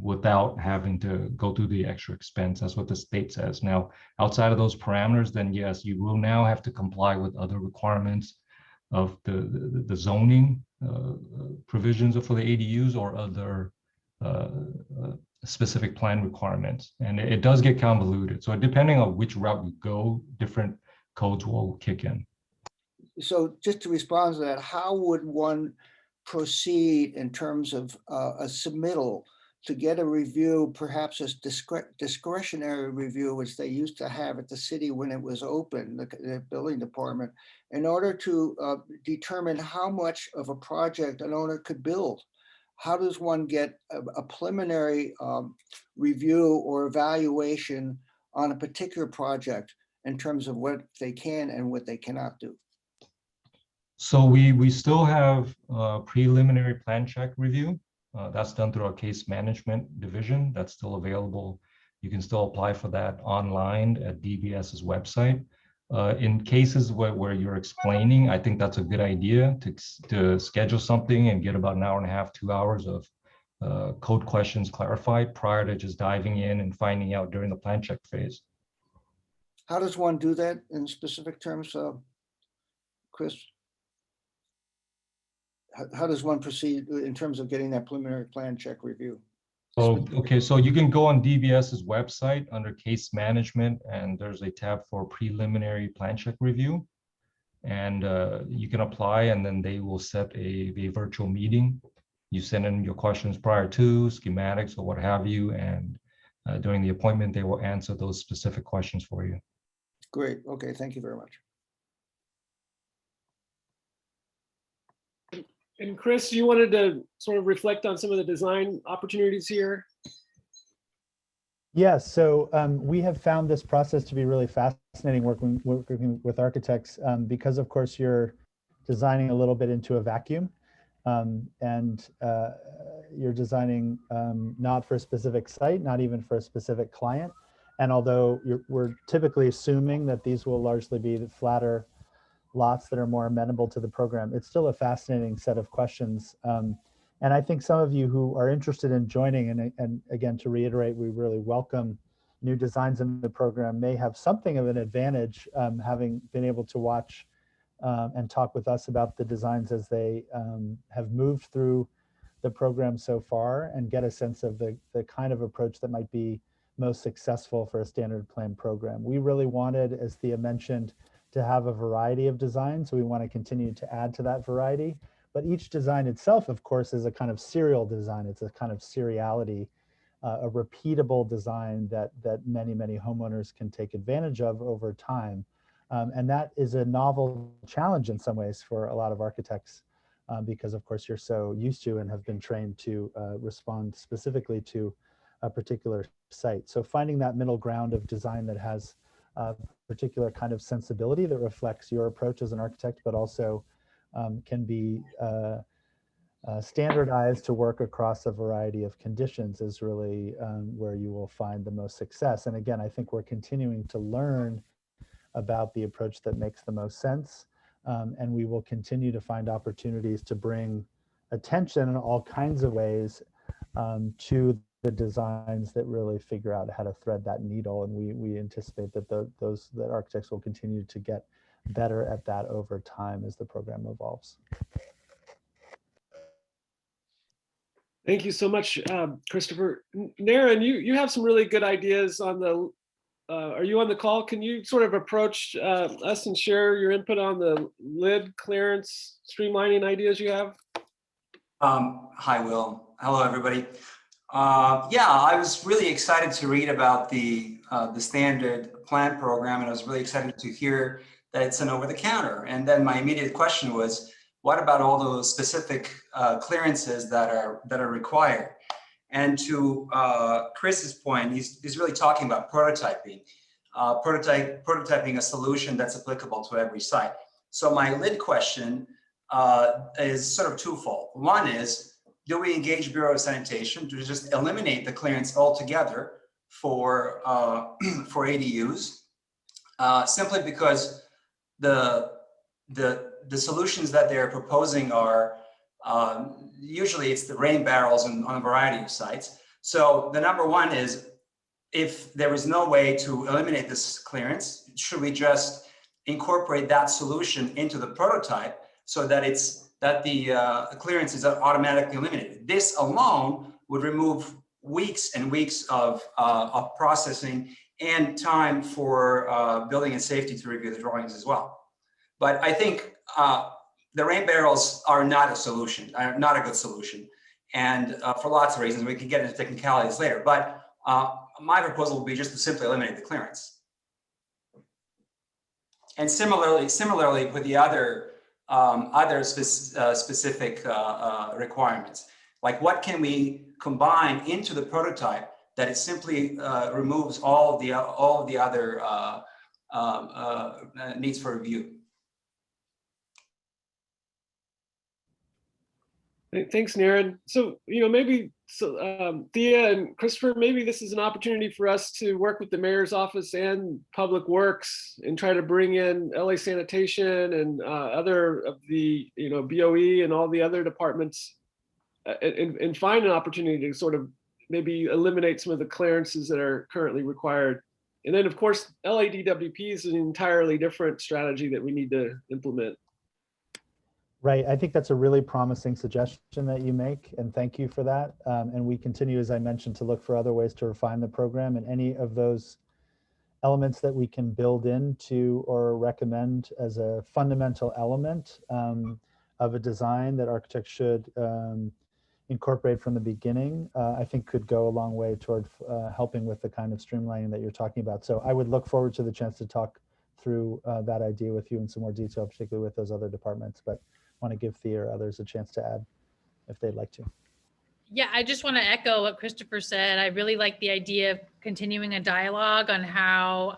without having to go through the extra expense. That's what the state says. Now, outside of those parameters, then yes, you will now have to comply with other requirements of the zoning provisions for the ADUs or other specific plan requirements. And it does get convoluted. So depending on which route you go, different codes will kick in. So just to respond to that, how would one proceed in terms of a submittal to get a review, perhaps a discretionary review, which they used to have at the city when it was open, the building department, in order to determine how much of a project an owner could build? How does one get a preliminary review or evaluation on a particular project in terms of what they can and what they cannot do? So we still have a preliminary plan check review. That's done through our case management division. That's still available you can still apply for that online at DBS's website. In cases where you're explaining, I think that's a good idea to schedule something and get about an hour and a half, 2 hours of code questions clarified prior to just diving in and finding out during the plan check phase. How does one do that in specific terms, Chris? How does one proceed in terms of getting that preliminary plan check review? Oh, okay. So you can go on DBS's website under case management, and there's a tab for preliminary plan check review. And you can apply, and then they will set a virtual meeting. You send in your questions prior to, schematics or what have you, and during the appointment, they will answer those specific questions for you. Great. Okay. Thank you very much. And Chris, you wanted to sort of reflect on some of the design opportunities here? Yes, so we have found this process to be really fascinating working with architects because, of course, you're designing a little bit into a vacuum, and you're designing not for a specific site, not even for a specific client. And although we're typically assuming that these will largely be the flatter lots that are more amenable to the program, it's still a fascinating set of questions. And I think some of you who are interested in joining, and again, to reiterate, we really welcome new designs in the program, may have something of an advantage having been able to watch and talk with us about the designs as they have moved through the program so far, and get a sense of the kind of approach that might be most successful for a standard plan program. We really wanted, as Thea mentioned, to have a variety of designs. So we want to continue to add to that variety. But each design itself, of course, is a kind of serial design. It's a kind of seriality, a repeatable design that many, many homeowners can take advantage of over time. And that is a novel challenge in some ways for a lot of architects because, of course, you're so used to and have been trained to respond specifically to a particular site. So finding that middle ground of design that has a particular kind of sensibility that reflects your approach as an architect, but also can be standardized to work across a variety of conditions is really where you will find the most success. And again, I think we're continuing to learn about the approach that makes the most sense. And we will continue to find opportunities to bring attention in all kinds of ways to the designs that really figure out how to thread that needle. And we anticipate that that architects will continue to get better at that over time as the program evolves. Thank you so much, Christopher. Naren, you have some really good ideas on the, are you on the call? Can you sort of approach us and share your input on the lid clearance streamlining ideas you have? Hi, Will. Hello, everybody. Yeah, I was really excited to read about the standard plan program, and I was really excited to hear that it's an over-the-counter. And then my immediate question was, what about all those specific clearances that are required? And to Chris's point, he's really talking about prototyping, prototyping a solution that's applicable to every site. So my lid question is sort of twofold. One is, do we engage Bureau of Sanitation to just eliminate the clearance altogether for ADUs, simply because the solutions that they're proposing are usually it's the rain barrels on a variety of sites. So the number one is, if there is no way to eliminate this clearance, should we just incorporate that solution into the prototype so that the clearance is automatically eliminated? This alone would remove weeks and weeks of processing and time for building and safety to review the drawings as well. But I think the rain barrels are not a solution, are not a good solution, and for lots of reasons. We can get into technicalities later, but my proposal would be just to simply eliminate the clearance. And similarly with the other specific requirements, like what can we combine into the prototype that it simply removes all of the other needs for review. Thanks, Naren. So, maybe Thea and Christopher, maybe this is an opportunity for us to work with the mayor's office and Public Works and try to bring in LA Sanitation and other of the, BOE and all the other departments and find an opportunity to sort of maybe eliminate some of the clearances that are currently required. And then, of course, LADWP is an entirely different strategy that we need to implement. Right. I think that's a really promising suggestion that you make, and thank you for that. And we continue, as I mentioned, to look for other ways to refine the program, and any of those elements that we can build into or recommend as a fundamental element of a design that architects should incorporate from the beginning, I think could go a long way toward helping with the kind of streamlining that you're talking about. So I would look forward to the chance to talk through that idea with you in some more detail, particularly with those other departments. But want to give Thea or others a chance to add if they'd like to. Yeah, I just want to echo what Christopher said. I really like the idea of continuing a dialogue on how,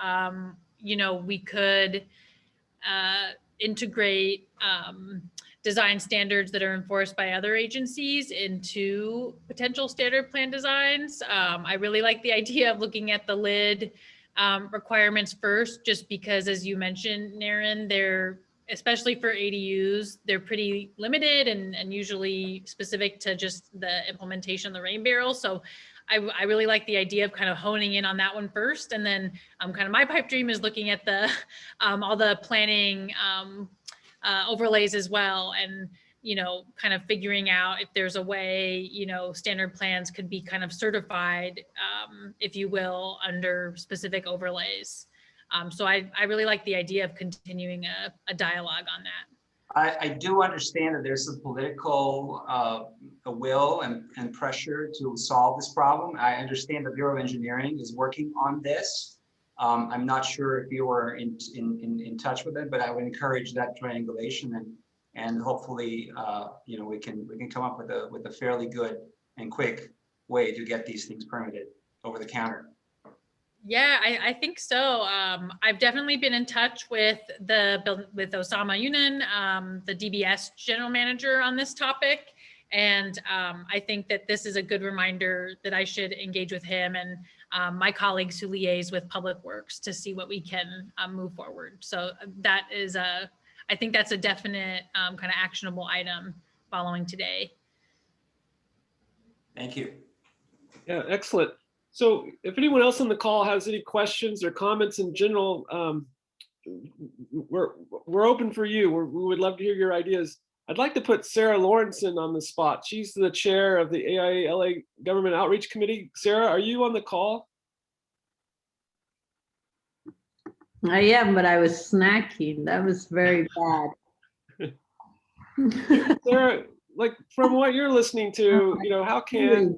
we could integrate design standards that are enforced by other agencies into potential standard plan designs. I really like the idea of looking at the lid requirements first, just because, as you mentioned, Naren, they're, especially for ADUs, they're pretty limited and usually specific to just the implementation of the rain barrel. So I really like the idea of kind of honing in on that one first. And then kind of my pipe dream is looking at the all the planning overlays as well. And, kind of figuring out if there's a way, standard plans could be kind of certified, if you will, under specific overlays. So I really like the idea of continuing a dialogue on that. I do understand that there's some political will and pressure to solve this problem. I understand the Bureau of Engineering is working on this. I'm not sure if you were in touch with it, but I would encourage that triangulation and hopefully we can come up with a fairly good and quick way to get these things permitted over the counter. Yeah, I think so. I've definitely been in touch with Osama Yunan, the DBS general manager, on this topic. And I think that this is a good reminder that I should engage with him and my colleagues who liaise with Public Works to see what we can move forward. So that is I think that's a definite kind of actionable item following today. Thank you. Yeah, excellent. So if anyone else on the call has any questions or comments in general, we're open for you. We would love to hear your ideas. I'd like to put Sarah Lawrenson on the spot. She's the chair of the AIALA Government Outreach Committee. Sarah, are you on the call? I am, but I was snacking. That was very bad. Sarah, like from what you're listening to, how can,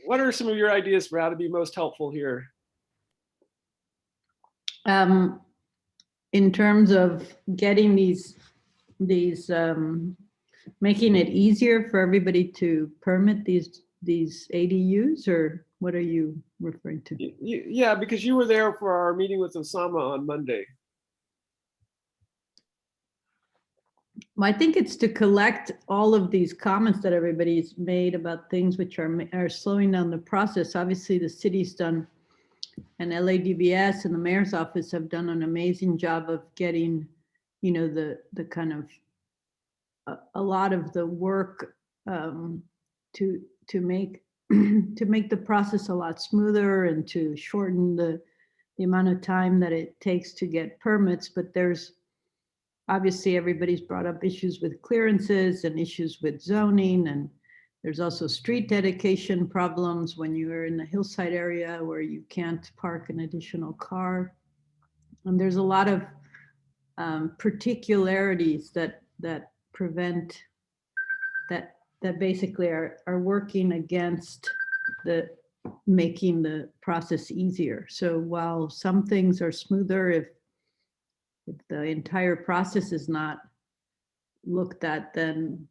what are some of your ideas for how to be most helpful here? In terms of getting these making it easier for everybody to permit these ADUs, or what are you referring to? Yeah, because you were there for our meeting with Osama on Monday. Well, I think it's to collect all of these comments that everybody's made about things which are slowing down the process. Obviously, the city's done, and LADBS and the mayor's office have done an amazing job of getting, the kind of a lot of the work to make the process a lot smoother and to shorten the amount of time that it takes to get permits. But there's obviously, everybody's brought up issues with clearances and issues with zoning, and there's also street dedication problems when you're in the hillside area where you can't park an additional car. And there's a lot of particularities that prevent that basically are working against making the process easier. So while some things are smoother, if the entire process is not looked at, then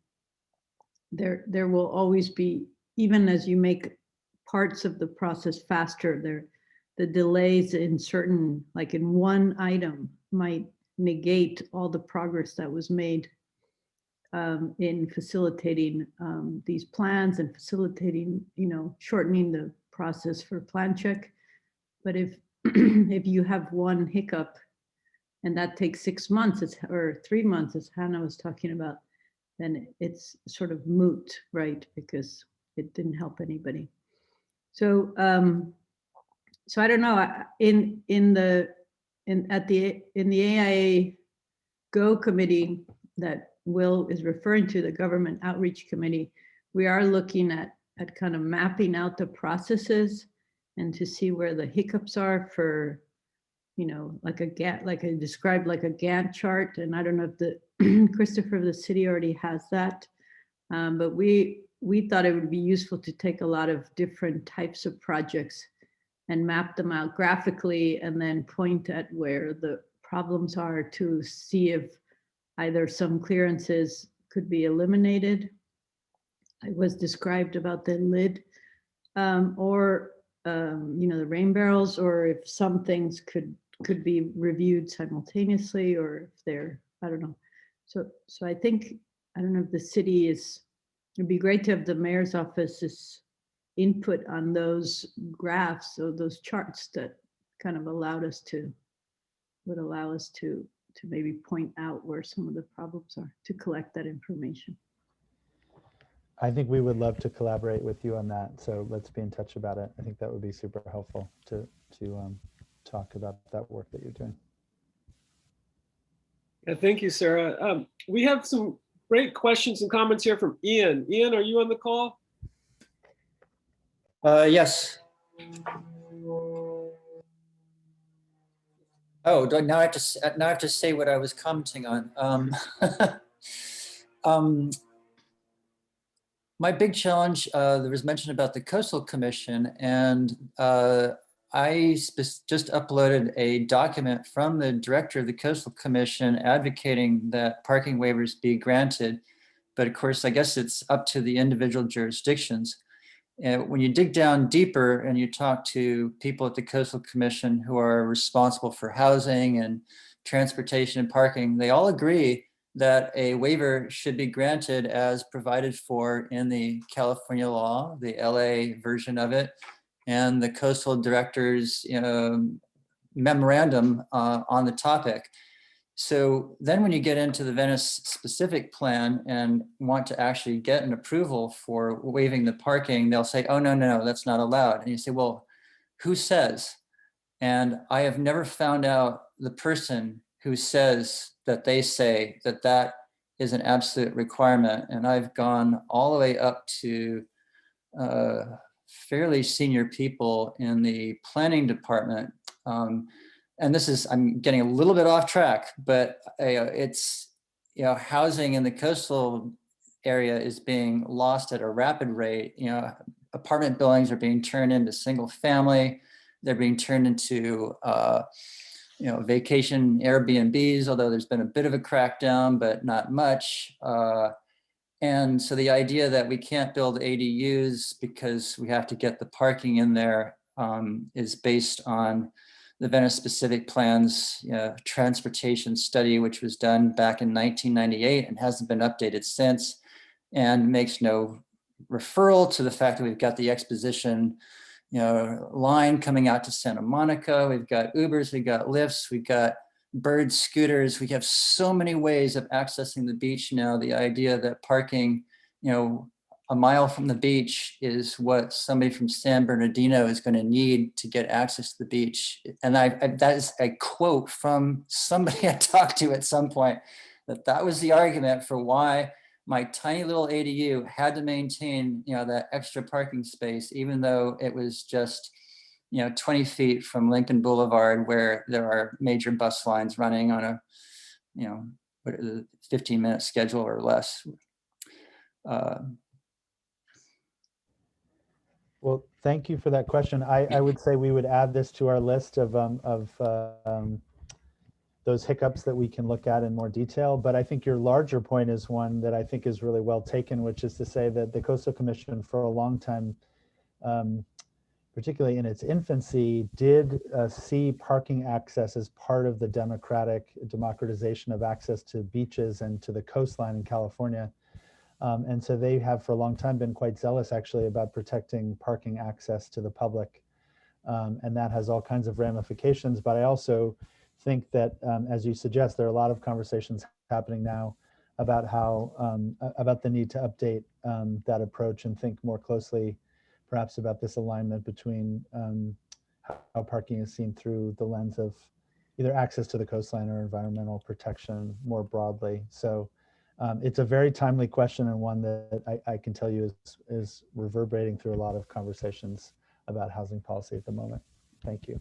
there will always be, even as you make parts of the process faster, the delays in certain, like in one item, might negate all the progress that was made in facilitating these plans and facilitating, shortening the process for plan check. But if if you have one hiccup and that takes 6 months or 3 months, as Hannah was talking about, then it's sort of moot, right? Because it didn't help anybody. So so I don't know. In the AIA Go committee that Will is referring to, the Government Outreach Committee, we are looking at kind of mapping out the processes and to see where the hiccups are for, like I described, like a Gantt chart. And I don't know if the Christopher of the city already has that, but we thought it would be useful to take a lot of different types of projects and map them out graphically and then point at where the problems are to see if either some clearances could be eliminated. It was described about the lid or the rain barrels, or if some things could be reviewed simultaneously, or if they're, I don't know. So I think, I don't know if the city it'd be great to have the mayor's office's input on those graphs or those charts that kind of would allow us to maybe point out where some of the problems are, to collect that information. I think we would love to collaborate with you on that. So let's be in touch about it. I think that would be super helpful to talk about that work that you're doing. Yeah, thank you, Sarah. We have some great questions and comments here from Ian. Ian, are you on the call? Yes. Oh, now I have to say what I was commenting on. My big challenge, there was mention about the Coastal Commission, and I just uploaded a document from the director of the Coastal Commission advocating that parking waivers be granted. But of course, I guess it's up to the individual jurisdictions. When you dig down deeper and you talk to people at the Coastal Commission who are responsible for housing and transportation and parking, they all agree that a waiver should be granted as provided for in the California law, the LA version of it, and the Coastal Director's memorandum on the topic. So then when you get into the Venice specific plan and want to actually get an approval for waiving the parking, they'll say, oh, no, that's not allowed. And you say, well, who says? And I have never found out the person who says that they say that that is an absolute requirement. And I've gone all the way up to fairly senior people in the planning department. And this is, I'm getting a little bit off track, but it's, housing in the coastal area is being lost at a rapid rate. Apartment buildings are being turned into single family. They're being turned into, vacation Airbnbs, although there's been a bit of a crackdown, but not much. And so the idea that we can't build ADUs because we have to get the parking in there is based on the Venice specific plans transportation study, which was done back in 1998 and hasn't been updated since, and makes no referral to the fact that we've got the exposition line coming out to Santa Monica. We've got Ubers, we've got Lyfts, we've got Bird scooters. We have so many ways of accessing the beach now. The idea that parking, a mile from the beach is what somebody from San Bernardino is going to need to get access to the beach. And that is a quote from somebody I talked to at some point, that was the argument for why my tiny little ADU had to maintain, that extra parking space, even though it was just, 20 feet from Lincoln Boulevard, where there are major bus lines running on a, 15-minute schedule or less. Well, thank you for that question. I would say we would add this to our list of those hiccups that we can look at in more detail. But I think your larger point is one that I think is really well taken, which is to say that the Coastal Commission for a long time particularly in its infancy, did see parking access as part of the democratization of access to beaches and to the coastline in California. And so they have for a long time been quite zealous actually about protecting parking access to the public. And that has all kinds of ramifications. But I also think that, as you suggest, there are a lot of conversations happening now about how, about the need to update that approach and think more closely perhaps about this alignment between how parking is seen through the lens of either access to the coastline or environmental protection more broadly. So it's a very timely question, and one that I can tell you is reverberating through a lot of conversations about housing policy at the moment. Thank you.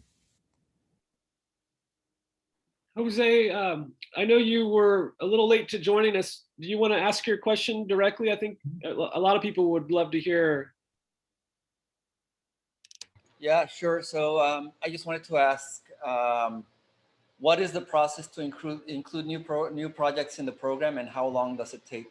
Jose, I know you were a little late to joining us. Do you want to ask your question directly? I think a lot of people would love to hear. Yeah, sure. So I just wanted to ask, what is the process to include new projects in the program, and how long does it take?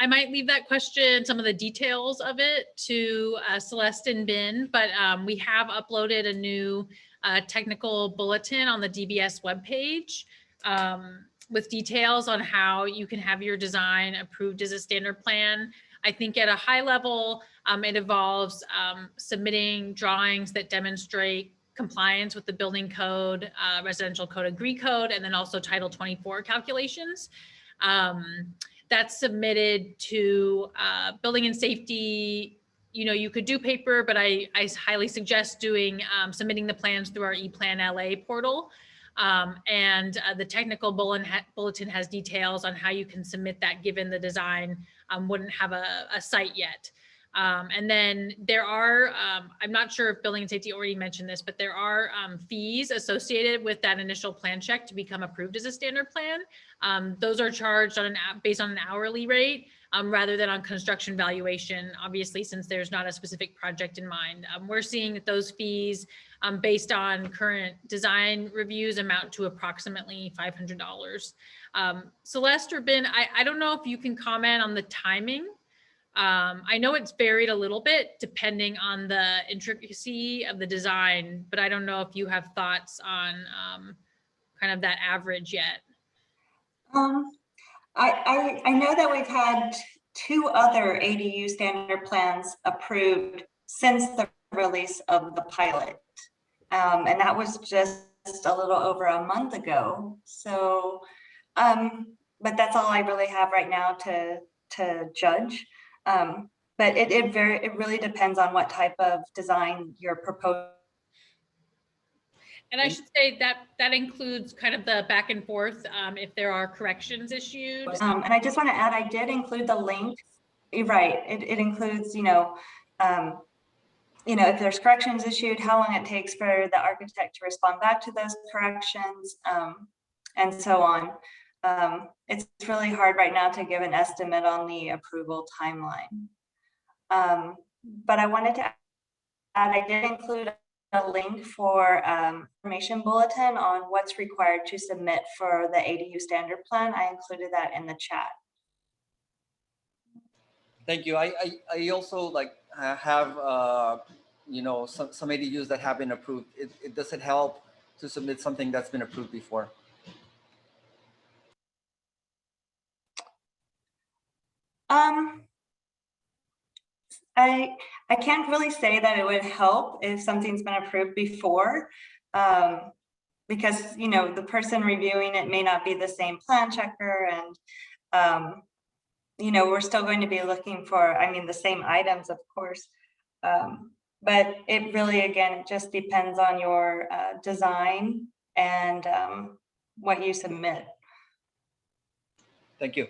I might leave that question, some of the details of it, to Celeste and Ben, but we have uploaded a new technical bulletin on the DBS webpage with details on how you can have your design approved as a standard plan. I think at a high level, it involves submitting drawings that demonstrate compliance with the building code, residential code, agree code, and then also Title 24 calculations. That's submitted to building and safety. You know, you could do paper, but I highly suggest doing submitting the plans through our ePlan LA portal. And the technical bulletin has details on how you can submit that, given the design wouldn't have a site yet. And then there are, I'm not sure if building and safety already mentioned this, but there are fees associated with that initial plan check to become approved as a standard plan. Those are charged on based on an hourly rate rather than on construction valuation, obviously, since there's not a specific project in mind. We're seeing that those fees based on current design reviews amount to approximately $500. Celeste or Ben, I don't know if you can comment on the timing. I know it's varied a little bit depending on the intricacy of the design, but I don't know if you have thoughts on kind of that average yet. I know that we've had 2 other ADU standard plans approved since the release of the pilot. And that was just a little over a month ago. So, but that's all I really have right now to judge. But it really depends on what type of design you're proposing. And I should say that that includes kind of the back and forth if there are corrections issued. And I just want to add, I did include the link. You're right. It includes, if there's corrections issued, how long it takes for the architect to respond back to those corrections, and so on. It's really hard right now to give an estimate on the approval timeline. But I wanted to add, I did include a link for information bulletin on what's required to submit for the ADU standard plan. I included that in the chat. Thank you. I also have some ADUs that have been approved. Does it help to submit something that's been approved before? I can't really say that it would help if something's been approved before, because the person reviewing it may not be the same plan checker, and we're still going to be looking for, the same items, of course, but it really, again, it just depends on your design and what you submit. Thank you.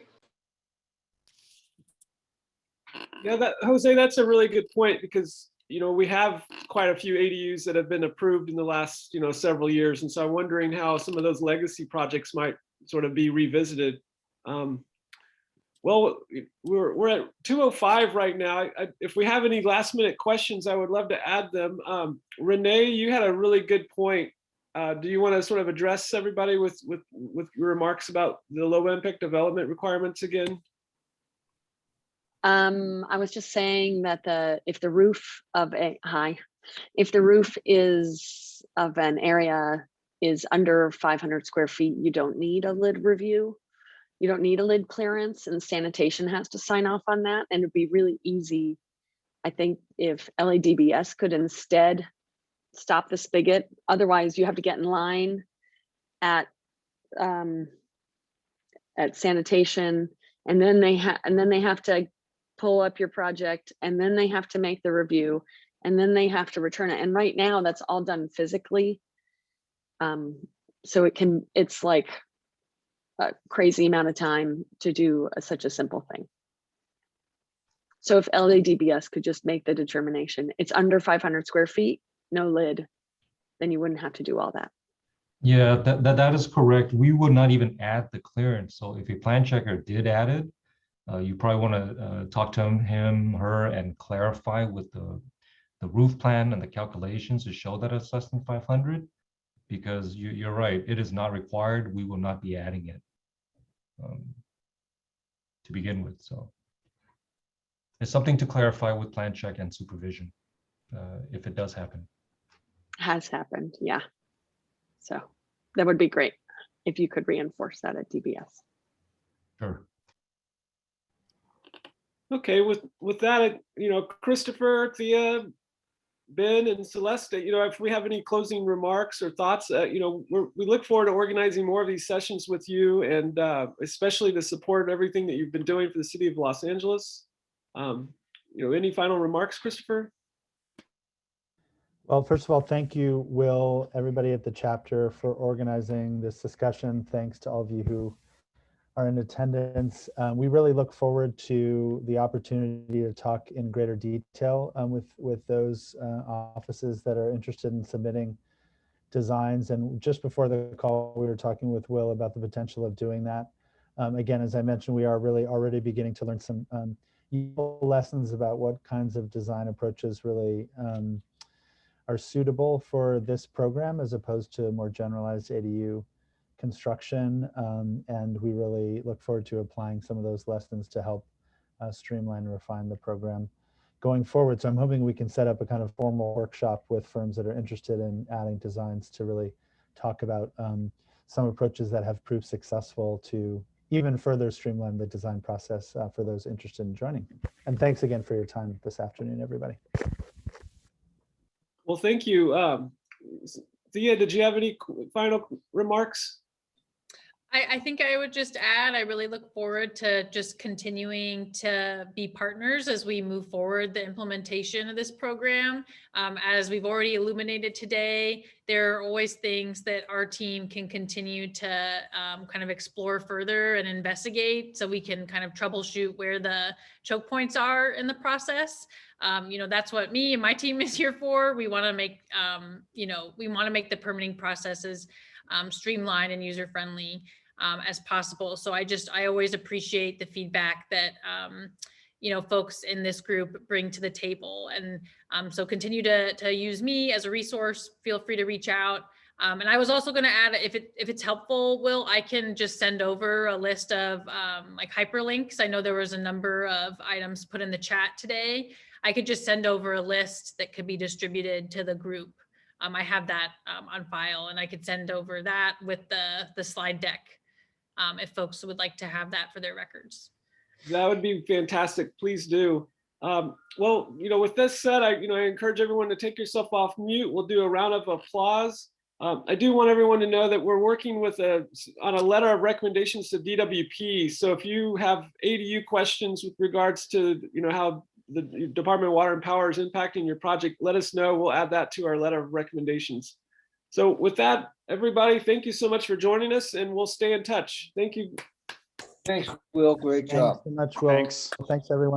Yeah, Jose, that's a really good point, because we have quite a few ADUs that have been approved in the last several years, and so I'm wondering how some of those legacy projects might sort of be revisited. Well, we're at 2:05 right now. If we have any last minute questions, I would love to add them. Renee, you had a really good point do you want to sort of address everybody with your remarks about the low impact development requirements again? I was just saying that if the roof is of an area is under 500 square feet, you don't need a lid review. You don't need a lid clearance, and sanitation has to sign off on that. And it'd be really easy, I think, if LADBS could instead stop the spigot. Otherwise, you have to get in line at sanitation, and then they have to pull up your project, and then they have to make the review, and then they have to return it. And right now, that's all done physically. So it's like a crazy amount of time to do such a simple thing. So if LADBS could just make the determination, it's under 500 square feet, no lid, then you wouldn't have to do all that. Yeah, that is correct. We would not even add the clearance. So if a plan checker did add it, you probably want to talk to him, her, and clarify with the roof plan and the calculations to show that it's less than 500, because you're right, it is not required. We will not be adding it to begin with. So it's something to clarify with plan check and supervision if it does happen. Has happened, yeah. So that would be great if you could reinforce that at DBS. Sure. Okay, with that, Christopher, Thea, Ben, and Celeste, if we have any closing remarks or thoughts, we look forward to organizing more of these sessions with you, and especially to support everything that you've been doing for the city of Los Angeles. Any final remarks, Christopher? Well, first of all, thank you, Will, everybody at the chapter, for organizing this discussion. Thanks to all of you who are in attendance. We really look forward to the opportunity to talk in greater detail with those offices that are interested in submitting designs. And just before the call, we were talking with Will about the potential of doing that. Again, as I mentioned, we are really already beginning to learn some useful lessons about what kinds of design approaches really are suitable for this program as opposed to more generalized ADU construction. And we really look forward to applying some of those lessons to help streamline and refine the program going forward. So I'm hoping we can set up a kind of formal workshop with firms that are interested in adding designs to really talk about some approaches that have proved successful to even further streamline the design process for those interested in joining. And thanks again for your time this afternoon, everybody. Well, thank you. Thea, did you have any final remarks? I think I would just add, I really look forward to just continuing to be partners as we move forward the implementation of this program. As we've already illuminated today, there are always things that our team can continue to kind of explore further and investigate, so we can kind of troubleshoot where the choke points are in the process. That's what me and my team is here for. We want to make, we want to make the permitting processes streamlined and user-friendly as possible. So I always appreciate the feedback that, folks in this group bring to the table. And so continue to use me as a resource. Feel free to reach out. And I was also going to add, if it's helpful, Will, I can just send over a list of like hyperlinks. I know there was a number of items put in the chat today. I could just send over a list that could be distributed to the group. I have that on file, and I could send over that with the slide deck if folks would like to have that for their records. That would be fantastic. Please do. Well, with this said, I encourage everyone to take yourself off mute. We'll do a round of applause. I do want everyone to know that we're working on a letter of recommendations to DWP. So if you have ADU questions with regards to how the Department of Water and Power is impacting your project, let us know. We'll add that to our letter of recommendations. So with that, everybody, thank you so much for joining us, and we'll stay in touch. Thank you. Thanks, Will. Great job. Thanks so much, Will. Thanks, everyone.